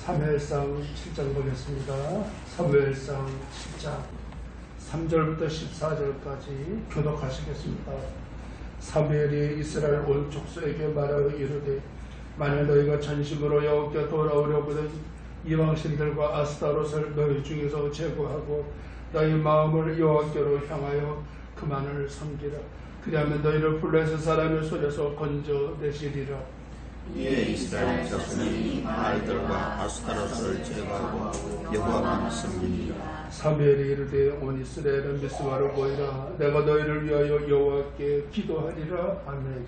사무엘상 7장 보겠습니다. 사무엘상 7장 3절부터 14절까지 교독하시겠습니다. 사무엘이 이스라엘 온 족속에게 말하여 이르되 만일 너희가 전심으로 여호와께 돌아오려거든 이방신들과 아스타롯을 너희 중에서 제거하고 너희 마음을 여호와께로 향하여 그만을 섬기라. 그리하면 너희를 블레셋 사람의 손에서 건져내시리라. 이에 이스라엘 자손이 바알들과 아스타롯을 제거하고 여호와만 섬기니라. 사무엘이 이르되 온 이스라엘은 미스바로 모이라. 내가 너희를 위하여 여호와께 기도하리라. 아멘.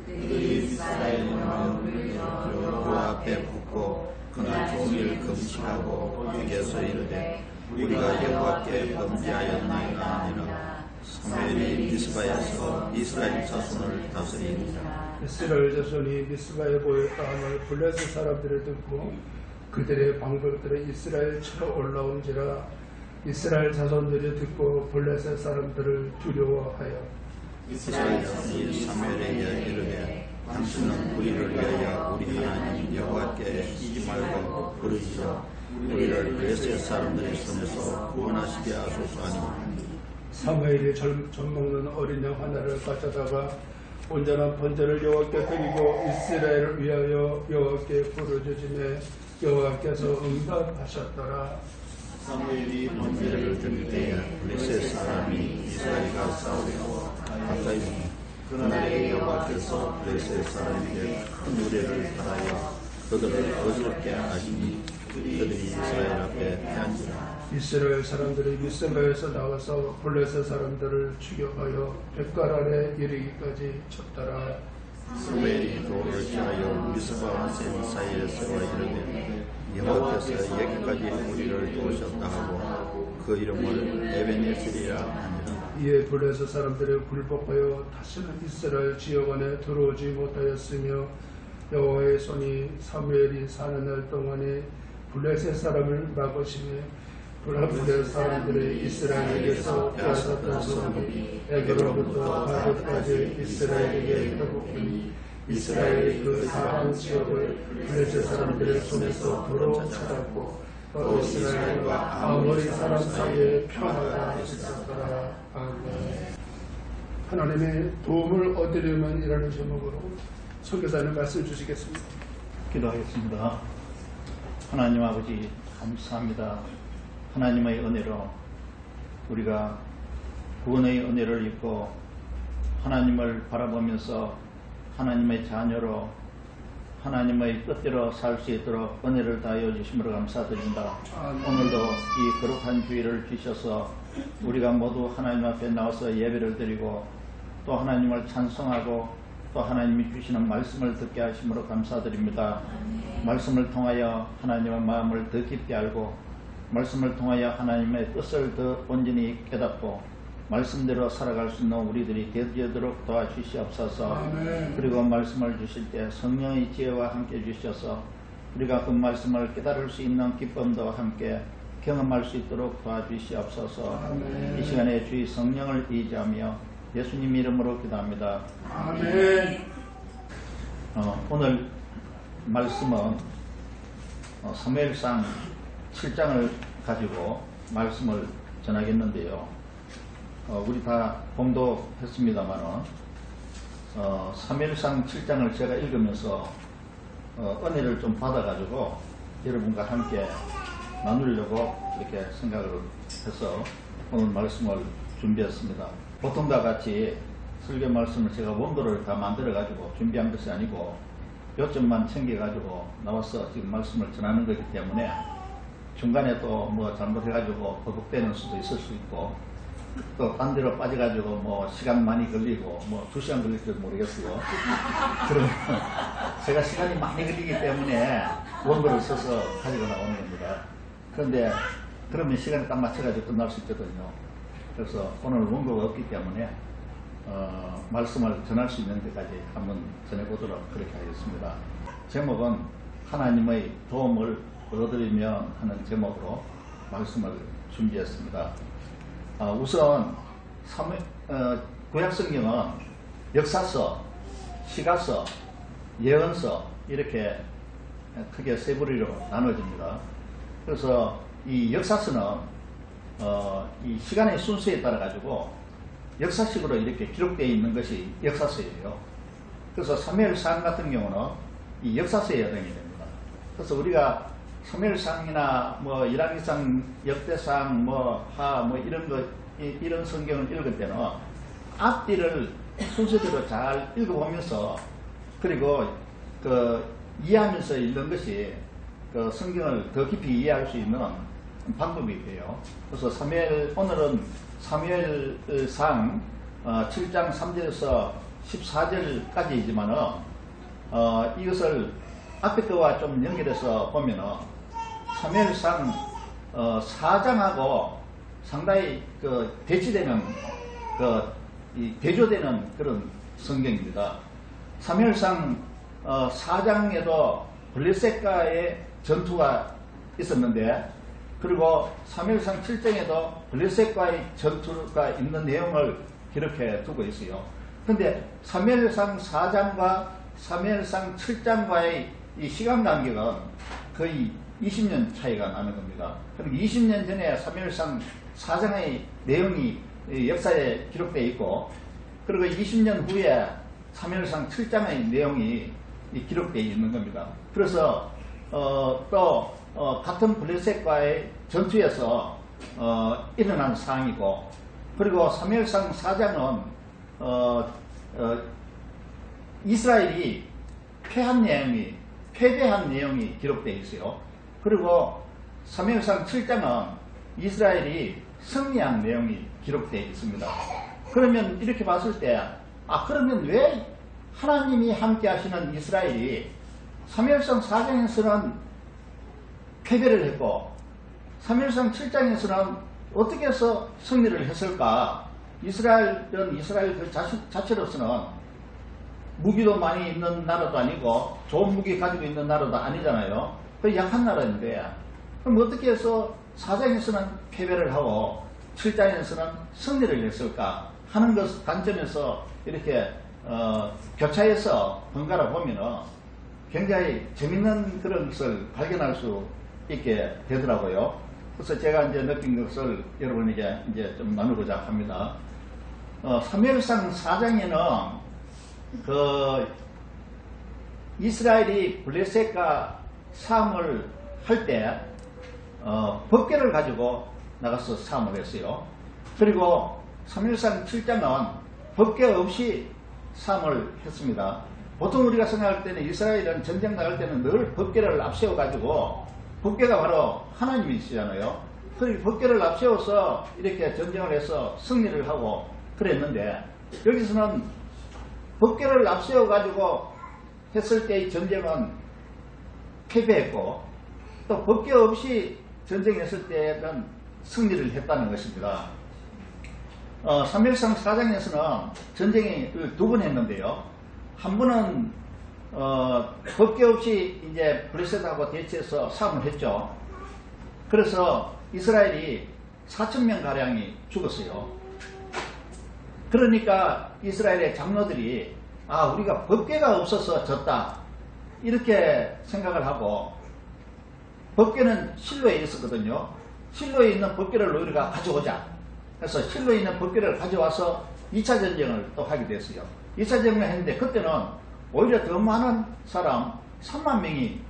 그들이 이스라엘 마음을 여호와 앞에 붓고 그날 종일 금식하고 거기에서 이르되 우리가 여호와께 범죄하였나이다 하니라. 사무엘이 미스바에서 이스라엘 자손을 다스리니라. 이스라엘 자손이 미스바에 모였다 함을 블레셋 사람들이 듣고 그들의 방백들이 이스라엘 치러 올라온지라. 이스라엘 자손들이 듣고 블레셋 사람들을 두려워하여 이스라엘 자손이 사무엘에게 이르되 당신은 우리를 위하여 우리 하나님 여호와께 이지 말고 부르시어 우리를 블레셋 사람들의 손에서 구원하시게 하소서 하니. 사무엘이 젖 먹는 어린 양 하나를 가져다가 온전한 번제를 여호와께 드리고 이스라엘을 위하여 여호와께 부르짖음에 여호와께서 응답하셨더라. 사무엘이 번제를 드릴 때에 블레셋 사람이 이스라엘과 싸우려 가까이 오니 그날에 여호와께서 블레셋 사람에게 큰 우레를 달하여 그들을 어지럽게 하시니 그들이 이스라엘 앞에 패한지라. 이스라엘 사람들이 미스바에서 나와서 블레셋 사람들을 추격하여 뱃갈 아래 이르기까지 쳤더라. 사무엘이 돌을 지하여 미스바와 센 사이에 세워 이르되 여호와께서 여기까지 우리를 도우셨다 하고 그 이름을 에벤에셀이라 하니라. 이에 블레셋 사람들이 굴복하여 다시는 이스라엘 지역 안에 들어오지 못하였으며 여호와의 손이 사무엘이 사는 날 동안에 블레셋 사람을 막으시며 블레셋 사람들이 이스라엘에게서 빼앗았던 소문이 에게로부터 가드까지 이스라엘에게 회복되니 이스라엘이 그 사방 지역을 블레셋 사람들의 손에서 도로 찾았고 또 이스라엘과 아모리 사람 사이에 평화가 있었더라. 아멘. 하나님의 도움을 얻으려면 이라는 제목으로 선교사님 말씀 주시겠습니다. 기도하겠습니다. 하나님 아버지 감사합니다. 하나님의 은혜로 우리가 구원의 은혜를 입고 하나님을 바라보면서 하나님의 자녀로 하나님의 뜻대로 살 수 있도록 은혜를 다하여 주심으로 감사드립니다. 오늘도 이 거룩한 주일을 주셔서 우리가 모두 하나님 앞에 나와서 예배를 드리고 또 하나님을 찬송하고 또 하나님이 주시는 말씀을 듣게 하심으로 감사드립니다. 말씀을 통하여 하나님의 마음을 더 깊게 알고 말씀을 통하여 하나님의 뜻을 더 온전히 깨닫고 말씀대로 살아갈 수 있는 우리들이 되도록 도와주시옵소서. 그리고 말씀을 주실 때 성령의 지혜와 함께 주셔서 우리가 그 말씀을 깨달을 수 있는 기쁨도 함께 경험할 수 있도록 도와주시옵소서. 이 시간에 주의 성령을 의지하며 예수님 이름으로 기도합니다. 아멘. 오늘 말씀은 사무엘상 7장을 가지고 말씀을 전하겠는데요. 우리 다 공독했습니다만은 사무엘상 7장을 제가 읽으면서 은혜를 좀 받아가지고 여러분과 함께 나누려고 이렇게 생각을 해서 오늘 말씀을 준비했습니다. 보통과 같이 설교 말씀을 제가 원고를 다 만들어가지고 준비한 것이 아니고 요점만 챙겨가지고 나와서 지금 말씀을 전하는 거기 때문에 중간에 또 뭐 잘못해가지고 버벅대는 수도 있을 수 있고 또 딴 데로 빠져가지고 뭐 시간 많이 걸리고 뭐 2시간 걸릴지도 모르겠어요. 그러면 제가 시간이 많이 걸리기 때문에 원고를 써서 가지고 나오는 겁니다. 그런데 그러면 시간에 딱 맞춰가지고 끝날 수 있거든요. 그래서 오늘 원고가 없기 때문에 말씀을 전할 수 있는 데까지 한번 전해보도록 그렇게 하겠습니다. 제목은 하나님의 도움을 얻으려면 하는 제목으로 말씀을 준비했습니다. 우선 구약성경은 역사서, 시가서, 예언서 이렇게 크게 세 부류로 나눠집니다. 그래서 이 역사서는 이 시간의 순서에 따라 가지고 역사식으로 이렇게 기록되어 있는 것이 역사서예요. 그래서 사무엘상 같은 경우는 이 역사서에 해당이 됩니다. 그래서 우리가 사무엘상이나 뭐 열왕기상, 역대상, 이런 성경을 읽을 때는 앞뒤를 순서대로 잘 읽어보면서 그리고 이해하면서 읽는 것이 성경을 더 깊이 이해할 수 있는 방법이 돼요. 그래서 오늘은 사무엘상 7장 3절에서 14절까지이지만은 이것을 앞에 거와 좀 연결해서 보면은 사무엘상 4장하고 상당히 대치되는 대조되는 그런 성경입니다. 사무엘상 4장에도 블레셋과의 전투가 있었는데, 그리고 사무엘상 7장에도 블레셋과의 전투가 있는 내용을 기록해 두고 있어요. 근데 사무엘상 4장과 사무엘상 7장과의 이 시간 간격은 거의 20년 차이가 나는 겁니다. 그리고 20년 전에 사무엘상 4장의 내용이 역사에 기록되어 있고, 그리고 20년 후에 사무엘상 7장의 내용이 기록되어 있는 겁니다. 그래서 또 같은 블레셋과의 전투에서 일어난 사항이고, 그리고 사무엘상 4장은 이스라엘이 패배한 내용이 기록되어 있어요. 그리고 사무엘상 7장은 이스라엘이 승리한 내용이 기록되어 있습니다. 그러면 이렇게 봤을 때, 그러면 왜 하나님이 함께 하시는 이스라엘이 사무엘상 4장에서는 패배를 했고 사무엘상 7장에서는 어떻게 해서 승리를 했을까? 이스라엘은 이스라엘 그 자체로서는 무기도 많이 있는 나라도 아니고 좋은 무기 가지고 있는 나라도 아니잖아요. 그 약한 나라인데, 그럼 어떻게 해서 4장에서는 패배를 하고 7장에서는 승리를 했을까 하는 것 관점에서 이렇게 교차해서 번갈아 보면은 굉장히 재밌는 그런 것을 발견할 수 있게 되더라고요. 그래서 제가 이제 느낀 것을 여러분에게 이제 좀 나누고자 합니다. 사무엘상 4장에는 이스라엘이 블레셋과 싸움을 할 때 법궤를 가지고 나가서 싸움을 했어요. 그리고 사무엘상 7장은 법궤 없이 싸움을 했습니다. 보통 우리가 생각할 때는 이스라엘은 전쟁 나갈 때는 늘 법궤를 앞세워 가지고, 법궤가 바로 하나님이시잖아요. 그리고 법궤를 앞세워서 이렇게 전쟁을 해서 승리를 하고 그랬는데, 여기서는 법궤를 앞세워 가지고 했을 때의 전쟁은 패배했고, 또 법궤 없이 전쟁했을 때는 승리를 했다는 것입니다. 사무엘상 4장에서는 전쟁이 두 번 했는데요. 한 번은 법궤 없이 이제 블레셋하고 대치해서 싸움을 했죠. 그래서 이스라엘이 4,000명 가량이 죽었어요. 그러니까 이스라엘의 장로들이 우리가 법궤가 없어서 졌다 이렇게 생각을 하고, 법궤는 실로에 있었거든요. 실로에 있는 법궤를 우리가 가져오자. 그래서 실로에 있는 법궤를 가져와서 2차 전쟁을 또 하게 됐어요. 2차 전쟁을 했는데 그때는 오히려 더 많은 사람 3만 명이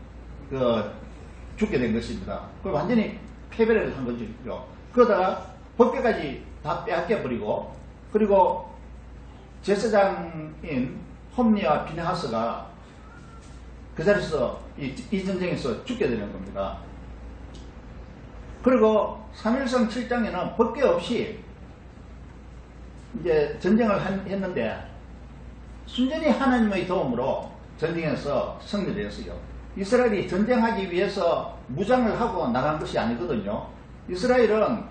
죽게 된 것입니다. 그걸 완전히 패배를 한 거죠. 그러다가 법궤까지 다 빼앗겨버리고, 그리고 제사장인 홈리와 비느하스가 그 자리에서 이 전쟁에서 죽게 되는 겁니다. 그리고 사무엘상 7장에는 법궤 없이 이제 전쟁을 했는데 순전히 하나님의 도움으로 전쟁에서 승리를 했어요. 이스라엘이 전쟁하기 위해서 무장을 하고 나간 것이 아니거든요. 이스라엘은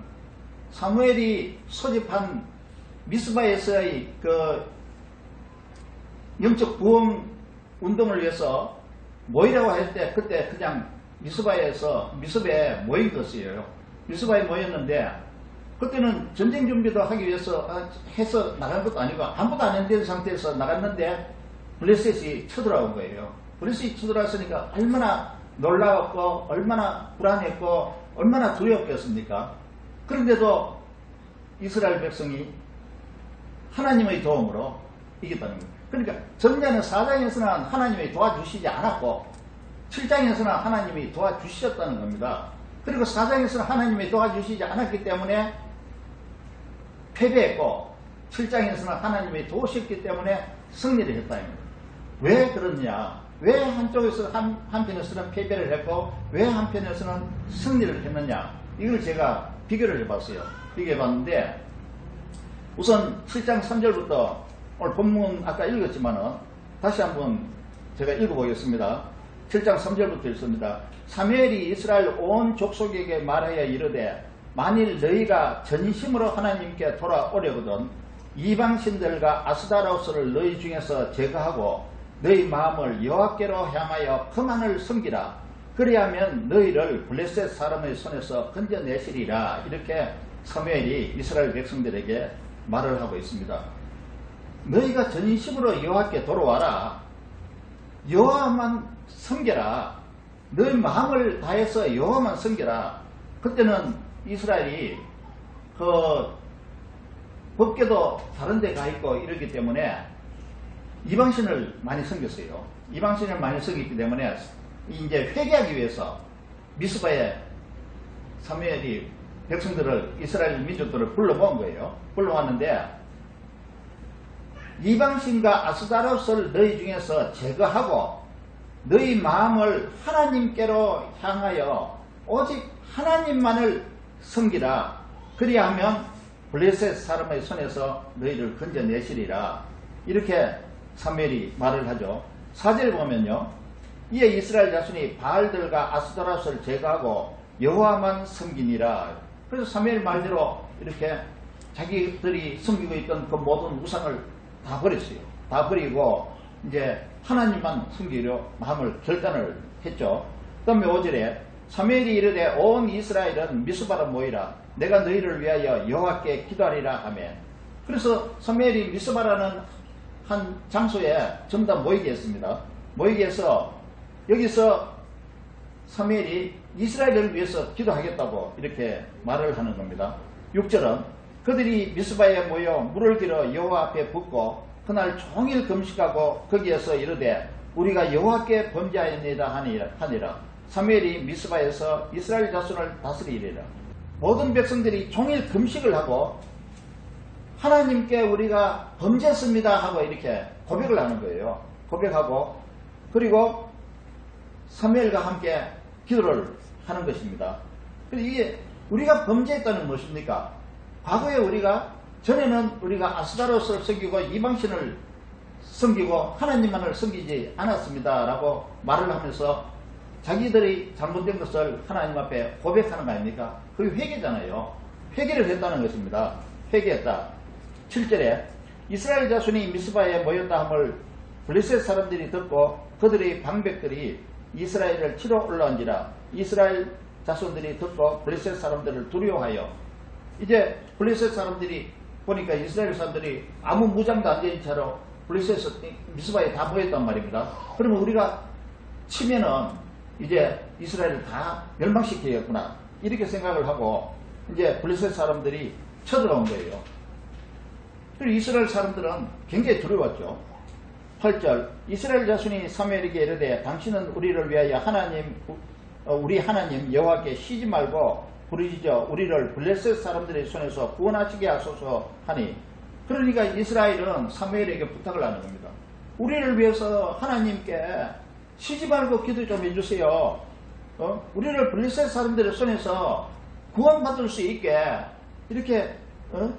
사무엘이 소집한 미스바에서의 영적 부흥 운동을 위해서 모이라고 할 때 그때 그냥 미스바에 모이었어요. 미스바에 모였는데 그때는 전쟁 준비도 하기 위해서 해서 나간 것도 아니고 아무것도 안 된 상태에서 나갔는데 블레셋이 쳐들어온 거예요. 블레셋이 쳐들어왔으니까 얼마나 놀라웠고 얼마나 불안했고 얼마나 두렵겠습니까? 그런데도 이스라엘 백성이 하나님의 도움으로 이겼다는 거예요. 그러니까 전제는 4장에서는 하나님이 도와주시지 않았고 7장에서는 하나님이 도와주셨다는 겁니다. 그리고 4장에서는 하나님이 도와주시지 않았기 때문에 패배했고 7장에서는 하나님이 도우셨기 때문에 승리를 했다는 거예요. 왜 그러냐? 왜 한쪽에서 한편에서는 패배를 했고 왜 한편에서는 승리를 했느냐? 이걸 제가 비교를 해봤어요. 비교해봤는데 우선 7장 3절부터 오늘 본문 아까 읽었지만은 다시 한번 제가 읽어보겠습니다. 7장 3절부터 읽습니다. 사무엘이 이스라엘 온 족속에게 말하여 이르되 만일 너희가 전심으로 하나님께 돌아오려거든 이방신들과 아스다로스를 너희 중에서 제거하고 너희 마음을 여호와께로 향하여 그만을 섬기라. 그리하면 너희를 블레셋 사람의 손에서 건져내시리라. 이렇게 사무엘이 이스라엘 백성들에게 말을 하고 있습니다. 너희가 전심으로 여호와께 돌아와라. 여호와만 섬겨라. 너희 마음을 다해서 여호와만 섬겨라. 그때는 이스라엘이 법궤도 다른 데 가 있고 이러기 때문에 이방신을 많이 섬겼어요. 이방신을 많이 섬겼기 때문에 이제 회개하기 위해서 미스바에 사무엘이 백성들을 이스라엘 민족들을 불러 모은 거예요. 불러 왔는데 이방신과 아스다로스를 너희 중에서 제거하고 너희 마음을 하나님께로 향하여 오직 하나님만을 섬기라. 그리하면 블레셋 사람의 손에서 너희를 건져내시리라. 이렇게 사무엘이 말을 하죠. 4절 보면요. 이에 이스라엘 자손이 바알들과 아스다로스를 제거하고 여호와만 섬기니라. 그래서 사무엘 말대로 이렇게 자기들이 섬기고 있던 그 모든 우상을 다 버렸어요. 다 버리고 이제 하나님만 섬기려 마음을 결단을 했죠. 그 다음에 5절에 사무엘이 이르되 온 이스라엘은 미스바로 모이라. 내가 너희를 위하여 여호와께 기도하리라 하며 그래서 사무엘이 미스바라는 한 장소에 전부 다 모이게 했습니다. 모이게 해서 여기서 사무엘이 이스라엘을 위해서 기도하겠다고 이렇게 말을 하는 겁니다. 6절은 그들이 미스바에 모여 물을 길어 여호와 앞에 붓고 그날 종일 금식하고 거기에서 이르되 우리가 여호와께 범죄하였나이다 하니라. 사무엘이 미스바에서 이스라엘 자손을 다스리리라. 모든 백성들이 종일 금식을 하고 하나님께 우리가 범죄했습니다 하고 이렇게 고백을 하는 거예요. 고백하고 그리고 사무엘과 함께 기도를 하는 것입니다. 그래서 이게 우리가 범죄했다는 것입니까? 과거에 전에는 우리가 아스다로스를 섬기고 이방신을 섬기고 하나님만을 섬기지 않았습니다 라고 말을 하면서 자기들이 잘못된 것을 하나님 앞에 고백하는 거 아닙니까? 그게 회개잖아요. 회개를 했다는 것입니다. 회개했다. 7절에 이스라엘 자손이 미스바에 모였다 함을 블레셋 사람들이 듣고 그들의 방백들이 이스라엘을 치러 올라온지라. 이스라엘 자손들이 듣고 블레셋 사람들을 두려워하여 이제 블레셋 사람들이 보니까 이스라엘 사람들이 아무 무장도 안 된 채로 블레셋 미스바에 다 모였단 말입니다. 그러면 우리가 치면은 이제 이스라엘을 다 멸망시키겠구나 이렇게 생각을 하고 이제 블레셋 사람들이 쳐들어온 거예요. 그리고 이스라엘 사람들은 굉장히 두려웠죠. 8절 이스라엘 자손이 사무엘에게 이르되 당신은 우리를 위하여 우리 하나님 여호와께 쉬지 말고 부르짖어 우리를 블레셋 사람들의 손에서 구원하시게 하소서 하니 그러니까 이스라엘은 사무엘에게 부탁을 하는 겁니다. 우리를 위해서 하나님께 쉬지 말고 기도 좀 해주세요. 우리를 블레셋 사람들의 손에서 구원받을 수 있게 이렇게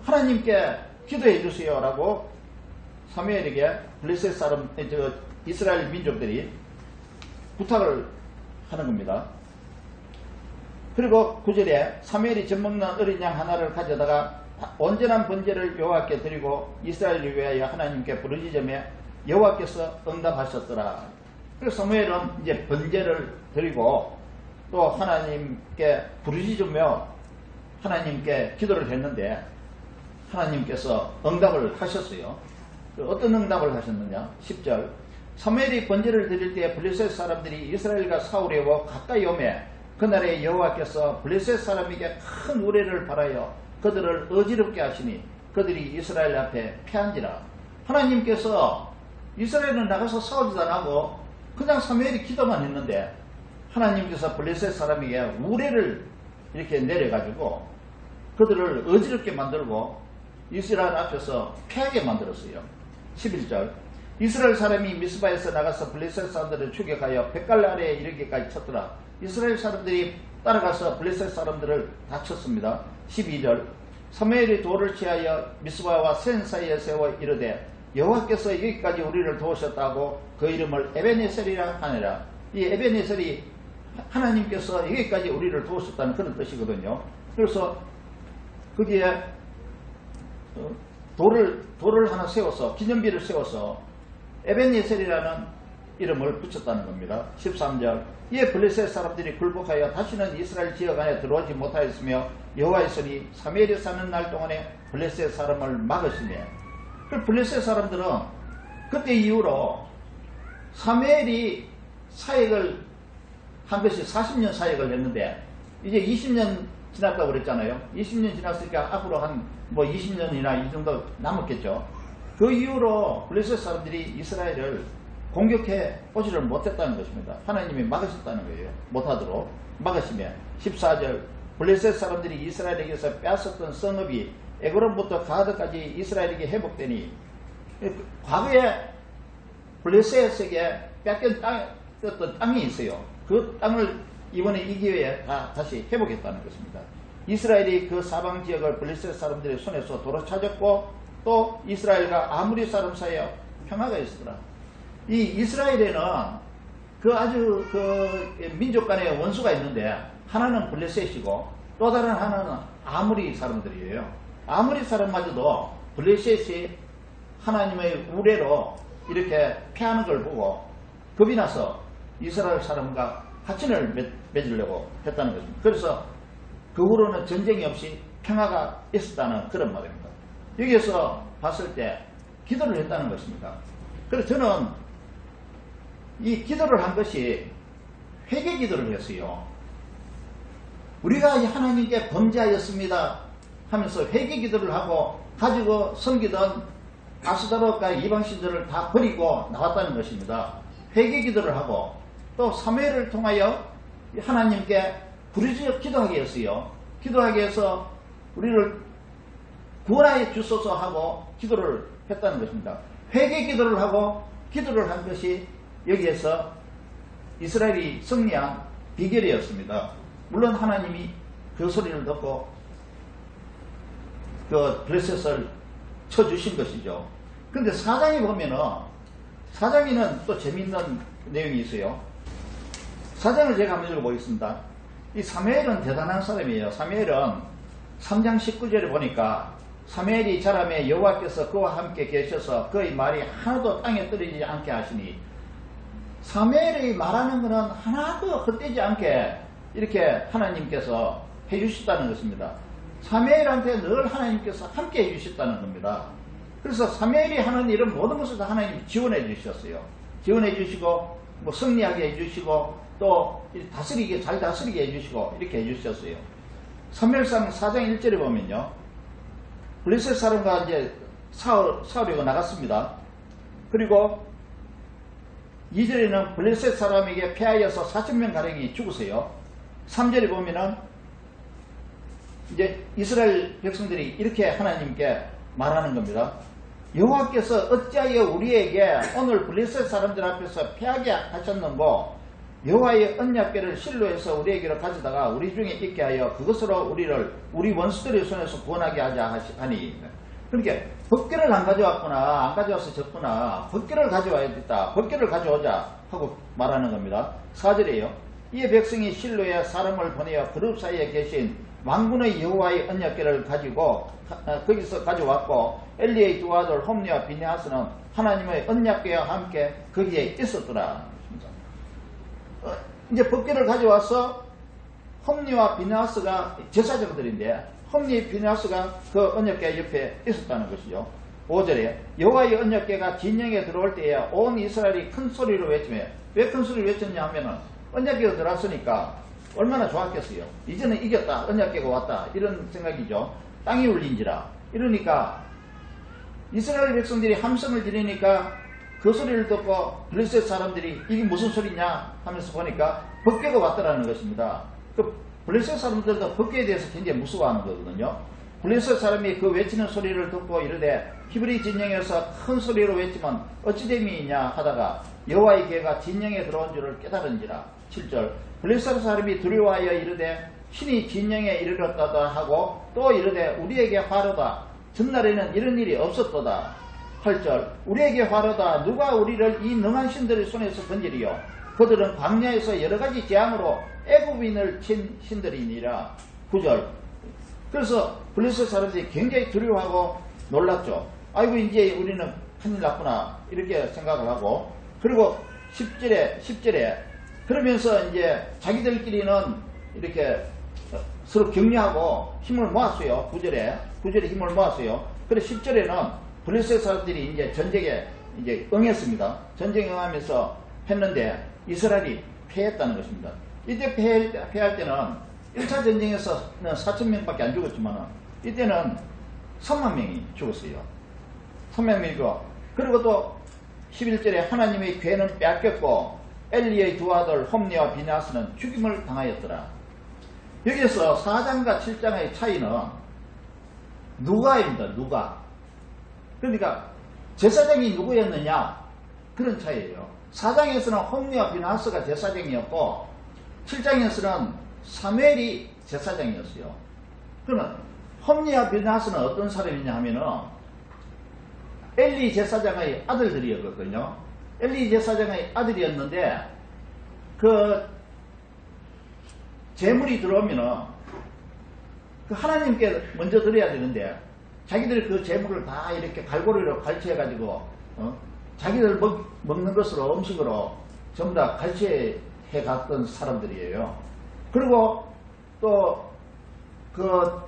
하나님께 기도해 주세요 라고 사무엘에게 블레셋 사람 이스라엘 민족들이 부탁을 하는 겁니다. 그리고 9절에 사무엘이 젖먹는 어린 양 하나를 가져다가 온전한 번제를 여호와께 드리고 이스라엘을 위하여 하나님께 부르짖으며 여호와께서 응답하셨더라. 그래서 사무엘은 이제 번제를 드리고 또 하나님께 부르짖으며 하나님께 기도를 했는데 하나님께서 응답을 하셨어요. 어떤 응답을 하셨느냐? 10절 사무엘이 번제를 드릴 때에 블레셋 사람들이 이스라엘과 싸우려 하고 가까이 오매 그날에 여호와께서 블레셋 사람에게 큰 우레를 발하여 그들을 어지럽게 하시니 그들이 이스라엘 앞에 패한지라. 하나님께서 이스라엘은 나가서 싸우지도 않고 그냥 사무엘이 기도만 했는데 하나님께서 블레셋 사람에게 우레를 이렇게 내려가지고 그들을 어지럽게 만들고 이스라엘 앞에서 패하게 만들었어요. 11절 이스라엘 사람이 미스바에서 나가서 블레셋 사람들을 추격하여 벳갈 아래에 이르기까지 쳤더라. 이스라엘 사람들이 따라가서 블레셋 사람들을 다 쳤습니다. 12절 사무엘이 돌을 취하여 미스바와 센 사이에 세워 이르되 여호와께서 여기까지 우리를 도우셨다고 그 이름을 에베네셀이라 하니라. 이 에베네셀이 하나님께서 여기까지 우리를 도우셨다는 그런 뜻이거든요. 그래서 거기에 돌을 하나 세워서 기념비를 세워서 에벤예셀이라는 이름을 붙였다는 겁니다. 13절 이에 블레셋 사람들이 굴복하여 다시는 이스라엘 지역 안에 들어오지 못하였으며 여호와의 손이 사무엘이 사는 날 동안에 블레셋 사람을 막으시며 그 블레셋 사람들은 그때 이후로 사무엘이 사역을 한 것이 40년 사역을 했는데 이제 20년 지났다고 그랬잖아요. 20년 지났으니까 앞으로 한 20년이나 이 정도 남았겠죠. 그 이후로 블레셋 사람들이 이스라엘을 공격해 오지를 못했다는 것입니다. 하나님이 막으셨다는 거예요. 못하도록 막으시며 14절 블레셋 사람들이 이스라엘에게서 빼앗았던 성읍이 에그론부터 가드까지 이스라엘에게 회복되니 과거에 블레셋에게 뺏겼던 땅이 있어요. 그 땅을 이번에 이 기회에 다시 회복했다는 것입니다. 이스라엘이 그 사방 지역을 블레셋 사람들의 손에서 도로찾았고 또 이스라엘과 아무리 사람 사이에 평화가 있었더라. 이 이스라엘에는 아주 민족 간의 원수가 있는데 하나는 블레셋이고 또 다른 하나는 아무리 사람들이에요. 아무리 사람마저도 블레셋이 하나님의 우레로 이렇게 패하는 걸 보고 겁이 나서 이스라엘 사람과 화친을 맺으려고 했다는 것입니다. 그래서 그 후로는 전쟁이 없이 평화가 있었다는 그런 말입니다. 여기에서 봤을 때 기도를 했다는 것입니다. 그래서 저는 이 기도를 한 것이 회개 기도를 했어요. 우리가 하나님께 범죄하였습니다 하면서 회개 기도를 하고 가지고 섬기던 아스다롯과 이방신들을 다 버리고 나왔다는 것입니다. 회개 기도를 하고 또 사무엘을 통하여 하나님께 부르짖어 기도하게 했어요. 기도하게 해서 우리를 구원하여 주소서 하고 기도를 했다는 것입니다. 회개 기도를 하고 기도를 한 것이 여기에서 이스라엘이 승리한 비결이었습니다. 물론 하나님이 그 소리를 듣고 그 블레셋을 쳐주신 것이죠. 근데 사장에 보면은 사장에는 또 재밌는 내용이 있어요. 사장을 제가 한번 읽어보겠습니다. 이 사무엘은 대단한 사람이에요. 사무엘은 3장 19절에 보니까 사무엘이 자라매 여호와께서 그와 함께 계셔서 그의 말이 하나도 땅에 떨어지지 않게 하시니 사무엘이 말하는 것은 하나도 헛되지 않게 이렇게 하나님께서 해주셨다는 것입니다. 사무엘한테 늘 하나님께서 함께 해주셨다는 겁니다. 그래서 사무엘이 하는 일은 모든 것을 다 하나님이 지원해 주셨어요. 지원해 주시고 승리하게 해주시고 또 잘 다스리게 해주시고 이렇게 해주셨어요. 사무엘상 4장 1절에 보면요. 블레셋 사람과 이제 싸우려고 나갔습니다. 그리고 2절에는 블레셋 사람에게 패하여서 40명 가량이 죽으세요. 3절에 보면은 이제 이스라엘 백성들이 이렇게 하나님께 말하는 겁니다. 여호와께서 어찌하여 우리에게 오늘 블레셋 사람들 앞에서 패하게 하셨는고 여호와의 언약궤를 실로에서 우리에게로 가져다가 우리 중에 있게 하여 그것으로 우리 원수들의 손에서 구원하게 하자 하니 그러니까 법궤를 안 가져왔구나 안 가져와서 졌구나 법궤를 가져와야겠다 법궤를 가져오자 하고 말하는 겁니다. 4절에요. 이에 백성이 실로에 사람을 보내어 그룹 사이에 계신 왕군의 여호와의 언약궤를 가지고 거기서 가져왔고 엘리의 두 아들 홈리와 비느하스는 하나님의 언약궤와 함께 거기에 있었더라. 이제 법궤를 가져와서 홈리와 비느하스가 제사장들인데 홈리 비느하스가 그 언약궤 옆에 있었다는 것이죠. 5절에 여호와의 언약궤가 진영에 들어올 때에 온 이스라엘이 큰 소리로 외치며, 왜 큰 소리로 외쳤냐 하면은 언약궤가 들어왔으니까 얼마나 좋았겠어요. 이제는 이겼다, 언약궤가 왔다, 이런 생각이죠. 땅이 울린지라. 이러니까 이스라엘 백성들이 함성을 지르니까 그 소리를 듣고 블레셋 사람들이 이게 무슨 소리냐 하면서 보니까 법궤가 왔다라는 것입니다. 그 블레셋 사람들도 법궤에 대해서 굉장히 무서워하는 거거든요. 블레셋 사람이 그 외치는 소리를 듣고 이르되 히브리 진영에서 큰 소리로 외치면 어찌 됨이냐 하다가 여호와의 궤가 진영에 들어온 줄을 깨달은지라. 7절 블레셋 사람이 두려워하여 이르되 신이 진영에 이르렀다다 하고 또 이르되 우리에게 화로다. 전날에는 이런 일이 없었도다. 8절 우리에게 화로다. 누가 우리를 이 능한 신들의 손에서 건지리요. 그들은 광야에서 여러가지 재앙으로 애굽인을 친 신들이니라. 9절 그래서 블레셋 사람들이 굉장히 두려워하고 놀랐죠. 아이고 이제 우리는 큰일 났구나 이렇게 생각을 하고, 그리고 10절에 그러면서 이제 자기들끼리는 이렇게 서로 격려하고 힘을 모았어요. 9절에 힘을 모았어요. 그래서 10절에는 블레셋 사람들이 이제 전쟁에 이제 응했습니다. 전쟁에 응하면서 했는데 이스라엘이 패했다는 것입니다. 이때 패할 때는 1차 전쟁에서는 4,000명밖에 안 죽었지만 이때는 3만 명이 죽었어요. 3만 명이고, 그리고 또 11절에 하나님의 궤는 빼앗겼고 엘리의 두 아들 홈니와 비나스는 죽임을 당하였더라. 여기에서 4장과 7장의 차이는 누가입니다. 누가. 그러니까 제사장이 누구였느냐 그런 차이예요. 4장에서는 홈니와 비나스가 제사장이었고 7장에서는 사무엘이 제사장이었어요. 그러면 홈니와 비나스는 어떤 사람이냐 하면은 엘리 제사장의 아들들이었거든요. 엘리 제사장의 아들이었는데 그 재물이 들어오면은 그 하나님께 먼저 드려야 되는데 자기들이 그 재물을 다 이렇게 갈고리로 갈취해가지고 자기들 먹는 것으로 음식으로 전부 다 갈취해 갔던 사람들이에요. 그리고 또 그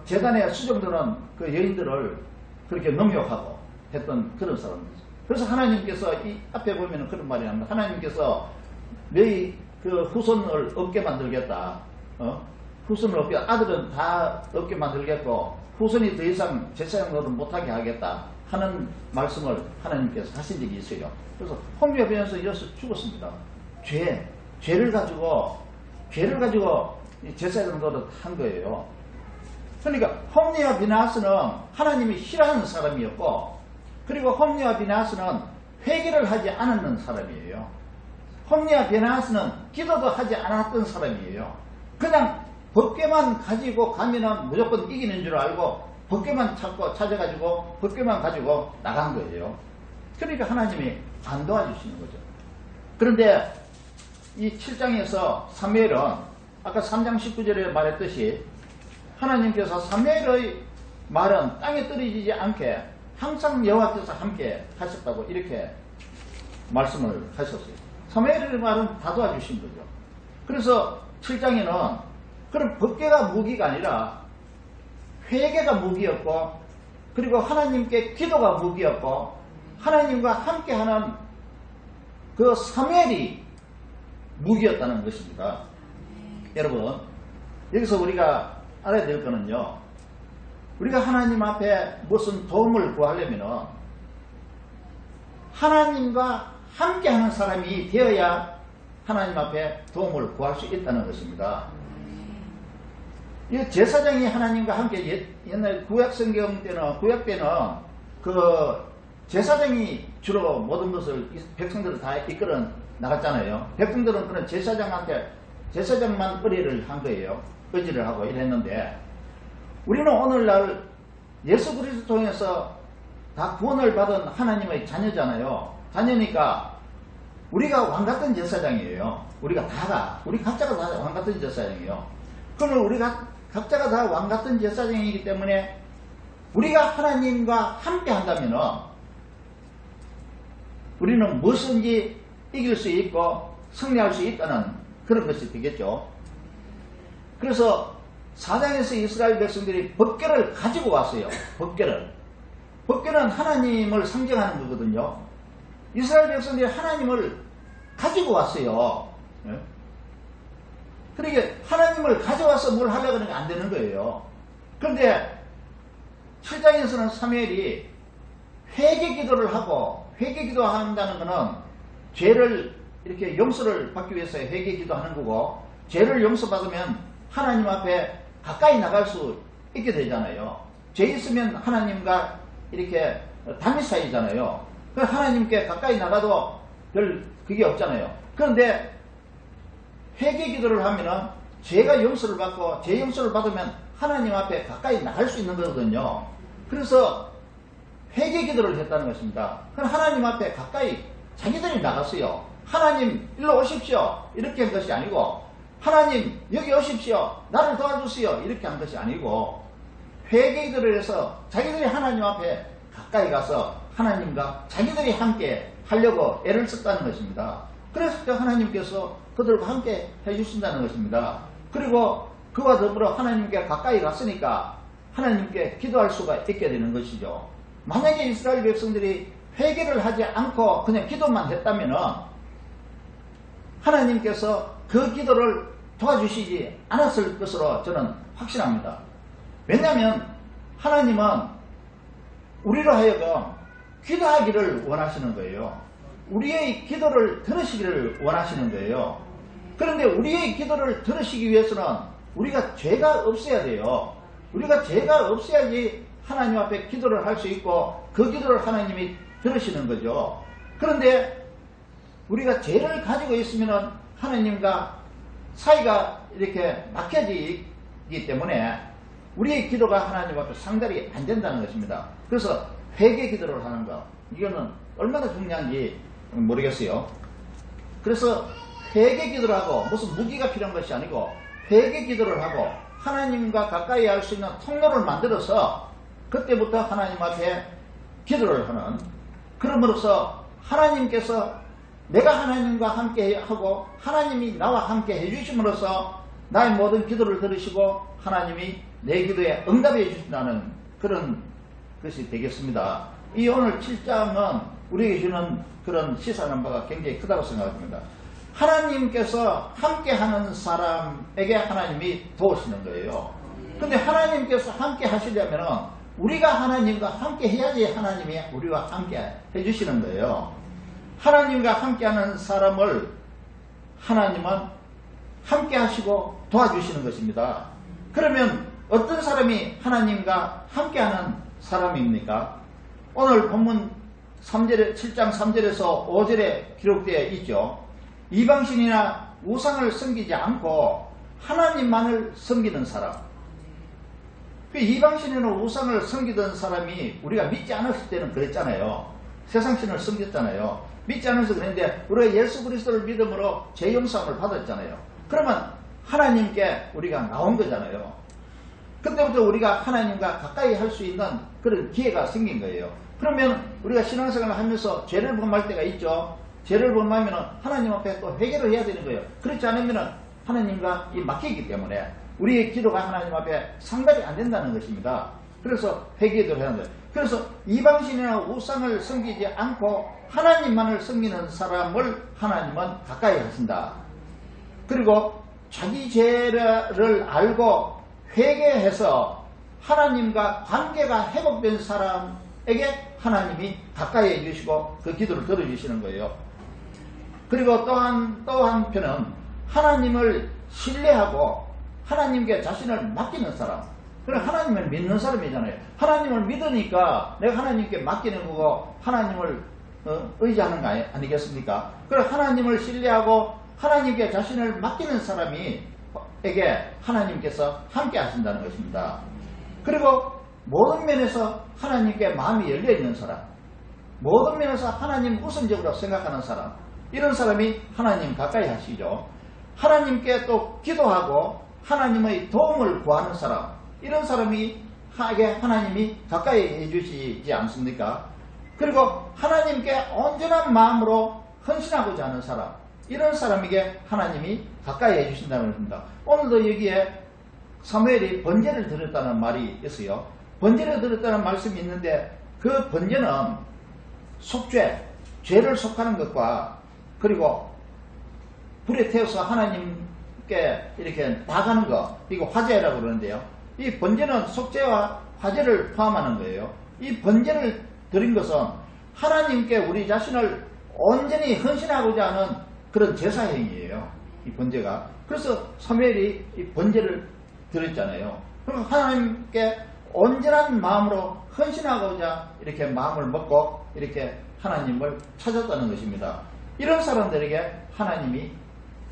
재단에 수정되는 그 여인들을 그렇게 능욕하고 했던 그런 사람들이죠. 그래서 하나님께서 이 앞에 보면 그런 말이 나옵니다. 하나님께서 너희 그 후손을 없게 만들겠다. 후손을 없게, 아들은 다 없게 만들겠고 후손이 더 이상 제사장 노릇 못하게 하겠다 하는 말씀을 하나님께서 하신 적이 있어요. 그래서 홈리와 비나스 이어서 죽었습니다. 죄를 가지고 제사장 노릇 한 거예요. 그러니까 홈리와 비나스는 하나님이 싫어하는 사람이었고, 그리고 홈리와 비나스는 회개를 하지 않았는 사람이에요. 홈리와 비나스는 기도도 하지 않았던 사람이에요. 그냥 법궤만 가지고 가면은 무조건 이기는 줄 알고 법궤만 찾아가지고 법궤만 가지고 나간 거예요. 그러니까 하나님이 안 도와주시는 거죠. 그런데 이 7장에서 사무엘은 아까 3장 19절에 말했듯이 하나님께서 사무엘의 말은 땅에 떨어지지 않게 항상 여호와께서 함께 하셨다고 이렇게 말씀을 하셨어요. 사무엘의 말은 다 도와주신 거죠. 그래서 7장에는 그럼 법궤가 무기가 아니라 회개가 무기였고, 그리고 하나님께 기도가 무기였고, 하나님과 함께하는 그 사무엘이 무기였다는 것입니다. 여러분, 여기서 우리가 알아야 될 거는요, 우리가 하나님 앞에 무슨 도움을 구하려면 하나님과 함께하는 사람이 되어야 하나님 앞에 도움을 구할 수 있다는 것입니다. 이 제사장이 하나님과 함께 옛날 구약 때는 그 제사장이 주로 모든 것을 백성들을 다 이끌어 나갔잖아요. 백성들은 그런 제사장만 의뢰를 한 거예요. 의지를 하고 이랬는데, 우리는 오늘날 예수 그리스도 통해서 다 구원을 받은 하나님의 자녀잖아요. 자녀니까 우리가 왕같은 제사장이에요. 우리 각자가 다 왕같은 제사장이에요. 그러면 우리가 각자가 다 왕같은 제사장이기 때문에 우리가 하나님과 함께 한다면 우리는 무엇인지 이길 수 있고 승리할 수 있다는 그런 것이 되겠죠. 그래서 4장에서 이스라엘 백성들이 법궤를 가지고 왔어요. 법궤를. 법궤는 하나님을 상징하는 거거든요. 이스라엘 백성들이 하나님을 가지고 왔어요. 예? 그러니까 하나님을 가져와서 뭘 하려고 하는 게 안 되는 거예요. 그런데 7장에서는 사무엘이 회개 기도를 하고, 회개 기도한다는 것은 죄를 이렇게 용서를 받기 위해서 회개 기도하는 거고, 죄를 용서받으면 하나님 앞에 가까이 나갈 수 있게 되잖아요. 죄 있으면 하나님과 이렇게 단위 사이잖아요. 하나님께 가까이 나가도 별 그게 없잖아요. 그런데 회개 기도를 하면은 죄가 용서를 받고, 죄 용서를 받으면 하나님 앞에 가까이 나갈 수 있는 거거든요. 그래서 회개 기도를 했다는 것입니다. 그럼 하나님 앞에 가까이 자기들이 나갔어요. 하나님 일로 오십시오 이렇게 한 것이 아니고, 하나님 여기 오십시오 나를 도와주세요 이렇게 한 것이 아니고, 회개 기도를 해서 자기들이 하나님 앞에 가까이 가서 하나님과 자기들이 함께 하려고 애를 썼다는 것입니다. 그래서 하나님께서 그들과 함께 해주신다는 것입니다. 그리고 그와 더불어 하나님께 가까이 갔으니까 하나님께 기도할 수가 있게 되는 것이죠. 만약에 이스라엘 백성들이 회개를 하지 않고 그냥 기도만 했다면 하나님께서 그 기도를 도와주시지 않았을 것으로 저는 확신합니다. 왜냐하면 하나님은 우리로 하여금 기도하기를 원하시는 거예요. 우리의 기도를 들으시기를 원하시는 거예요. 그런데 우리의 기도를 들으시기 위해서는 우리가 죄가 없어야 돼요. 우리가 죄가 없어야지 하나님 앞에 기도를 할 수 있고 그 기도를 하나님이 들으시는 거죠. 그런데 우리가 죄를 가지고 있으면 하나님과 사이가 이렇게 막혀지기 때문에 우리의 기도가 하나님 앞에 상달이 안 된다는 것입니다. 그래서 회개 기도를 하는 것, 이거는 얼마나 중요한지 모르겠어요. 그래서 회개 기도를 하고, 무슨 무기가 필요한 것이 아니고 회개 기도를 하고 하나님과 가까이 할 수 있는 통로를 만들어서 그때부터 하나님 앞에 기도를 하는, 그럼으로써 하나님께서 내가 하나님과 함께 하고 하나님이 나와 함께 해주심으로써 나의 모든 기도를 들으시고 하나님이 내 기도에 응답해 주신다는 그런 것이 되겠습니다. 이 오늘 7장은 우리에게 주는 그런 시사하는 바가 굉장히 크다고 생각합니다. 하나님께서 함께하는 사람에게 하나님이 도우시는 거예요. 근데 하나님께서 함께 하시려면 우리가 하나님과 함께 해야지 하나님이 우리와 함께 해주시는 거예요. 하나님과 함께하는 사람을 하나님은 함께 하시고 도와주시는 것입니다. 그러면 어떤 사람이 하나님과 함께하는 사람입니까? 오늘 본문 7장 3절에서 5절에 기록되어 있죠. 이방신이나 우상을 섬기지 않고 하나님만을 섬기는 사람. 그 이방신이나 우상을 섬기던 사람이 우리가 믿지 않았을 때는 그랬잖아요. 세상신을 섬겼잖아요. 믿지 않아서 그랬는데 우리가 예수 그리스도를 믿음으로 죄 용서함을 받았잖아요. 그러면 하나님께 우리가 나온 거잖아요. 그때부터 우리가 하나님과 가까이 할 수 있는 그런 기회가 생긴 거예요. 그러면 우리가 신앙생활을 하면서 죄를 범할 때가 있죠. 죄를 범하면 하나님 앞에 또 회개를 해야 되는 거예요. 그렇지 않으면 하나님과 막히기 때문에 우리의 기도가 하나님 앞에 상달이 안 된다는 것입니다. 그래서 회개를 해야 돼요. 그래서 이방신이나 우상을 섬기지 않고 하나님만을 섬기는 사람을 하나님은 가까이 하신다. 그리고 자기 죄를 알고 회개해서 하나님과 관계가 회복된 사람에게 하나님이 가까이 해주시고 그 기도를 들어주시는 거예요. 그리고 또 한편은 하나님을 신뢰하고 하나님께 자신을 맡기는 사람. 그럼 하나님을 믿는 사람이잖아요. 하나님을 믿으니까 내가 하나님께 맡기는 거고 하나님을 의지하는 거 아니겠습니까? 그럼 하나님을 신뢰하고 하나님께 자신을 맡기는 사람에게 하나님께서 함께 하신다는 것입니다. 그리고 모든 면에서 하나님께 마음이 열려있는 사람, 모든 면에서 하나님 우선적으로 생각하는 사람, 이런 사람이 하나님 가까이 하시죠. 하나님께 또 기도하고 하나님의 도움을 구하는 사람, 이런 사람이 하나님이 가까이 해주시지 않습니까? 그리고 하나님께 온전한 마음으로 헌신하고자 하는 사람, 이런 사람에게 하나님이 가까이 해주신다는 것입니다. 오늘도 여기에 사무엘이 번제를 드렸다는 말이 있어요. 번제를 드렸다는 말씀이 있는데 그 번제는 속죄, 죄를 속하는 것과 그리고 불에 태워서 하나님께 이렇게 나가는 것, 이거 화제라고 그러는데요. 이 번제는 속죄와 화제를 포함하는 거예요. 이 번제를 드린 것은 하나님께 우리 자신을 온전히 헌신하고자 하는 그런 제사행위예요. 이 번제가. 그래서 사무엘이 이 번제를 드렸잖아요. 그럼 하나님께 온전한 마음으로 헌신하고자 이렇게 마음을 먹고 이렇게 하나님을 찾았다는 것입니다. 이런 사람들에게 하나님이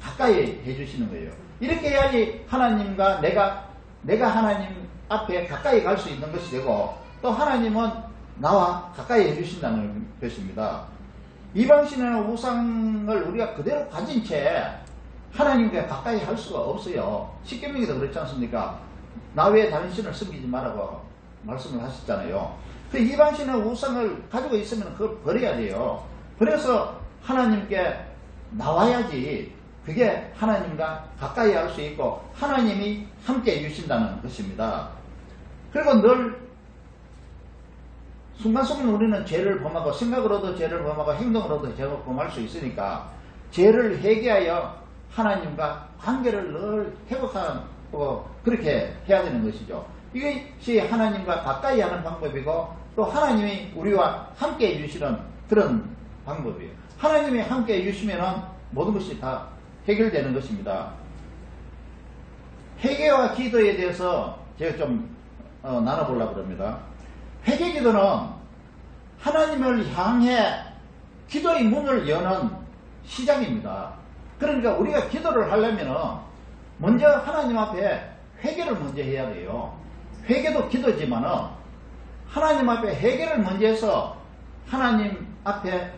가까이 해주시는 거예요. 이렇게 해야지 하나님과 내가 하나님 앞에 가까이 갈 수 있는 것이 되고, 또 하나님은 나와 가까이 해주신다는 것입니다. 이방신이나 우상을 우리가 그대로 가진 채 하나님과 가까이 할 수가 없어요. 십계명에도 그렇지 않습니까? 나 외에 다른 신을 섬기지 말라고 말씀을 하셨잖아요. 그 이방신이나 우상을 가지고 있으면 그걸 버려야 돼요. 그래서 하나님께 나와야지 그게 하나님과 가까이 할 수 있고 하나님이 함께 해주신다는 것입니다. 그리고 늘 순간순간 우리는 죄를 범하고 생각으로도 죄를 범하고 행동으로도 죄를 범할 수 있으니까 죄를 회개하여 하나님과 관계를 늘 회복하고 그렇게 해야 되는 것이죠. 이것이 하나님과 가까이 하는 방법이고 또 하나님이 우리와 함께 해주시는 그런 방법이에요. 하나님이 함께 해주시면 모든 것이 다 해결되는 것입니다. 회개와 기도에 대해서 제가 좀 나눠보려고 합니다. 회개 기도는 하나님을 향해 기도의 문을 여는 시작입니다. 그러니까 우리가 기도를 하려면 먼저 하나님 앞에 회개를 먼저 해야 돼요. 회개도 기도지만은 하나님 앞에 회개를 먼저 해서 하나님 앞에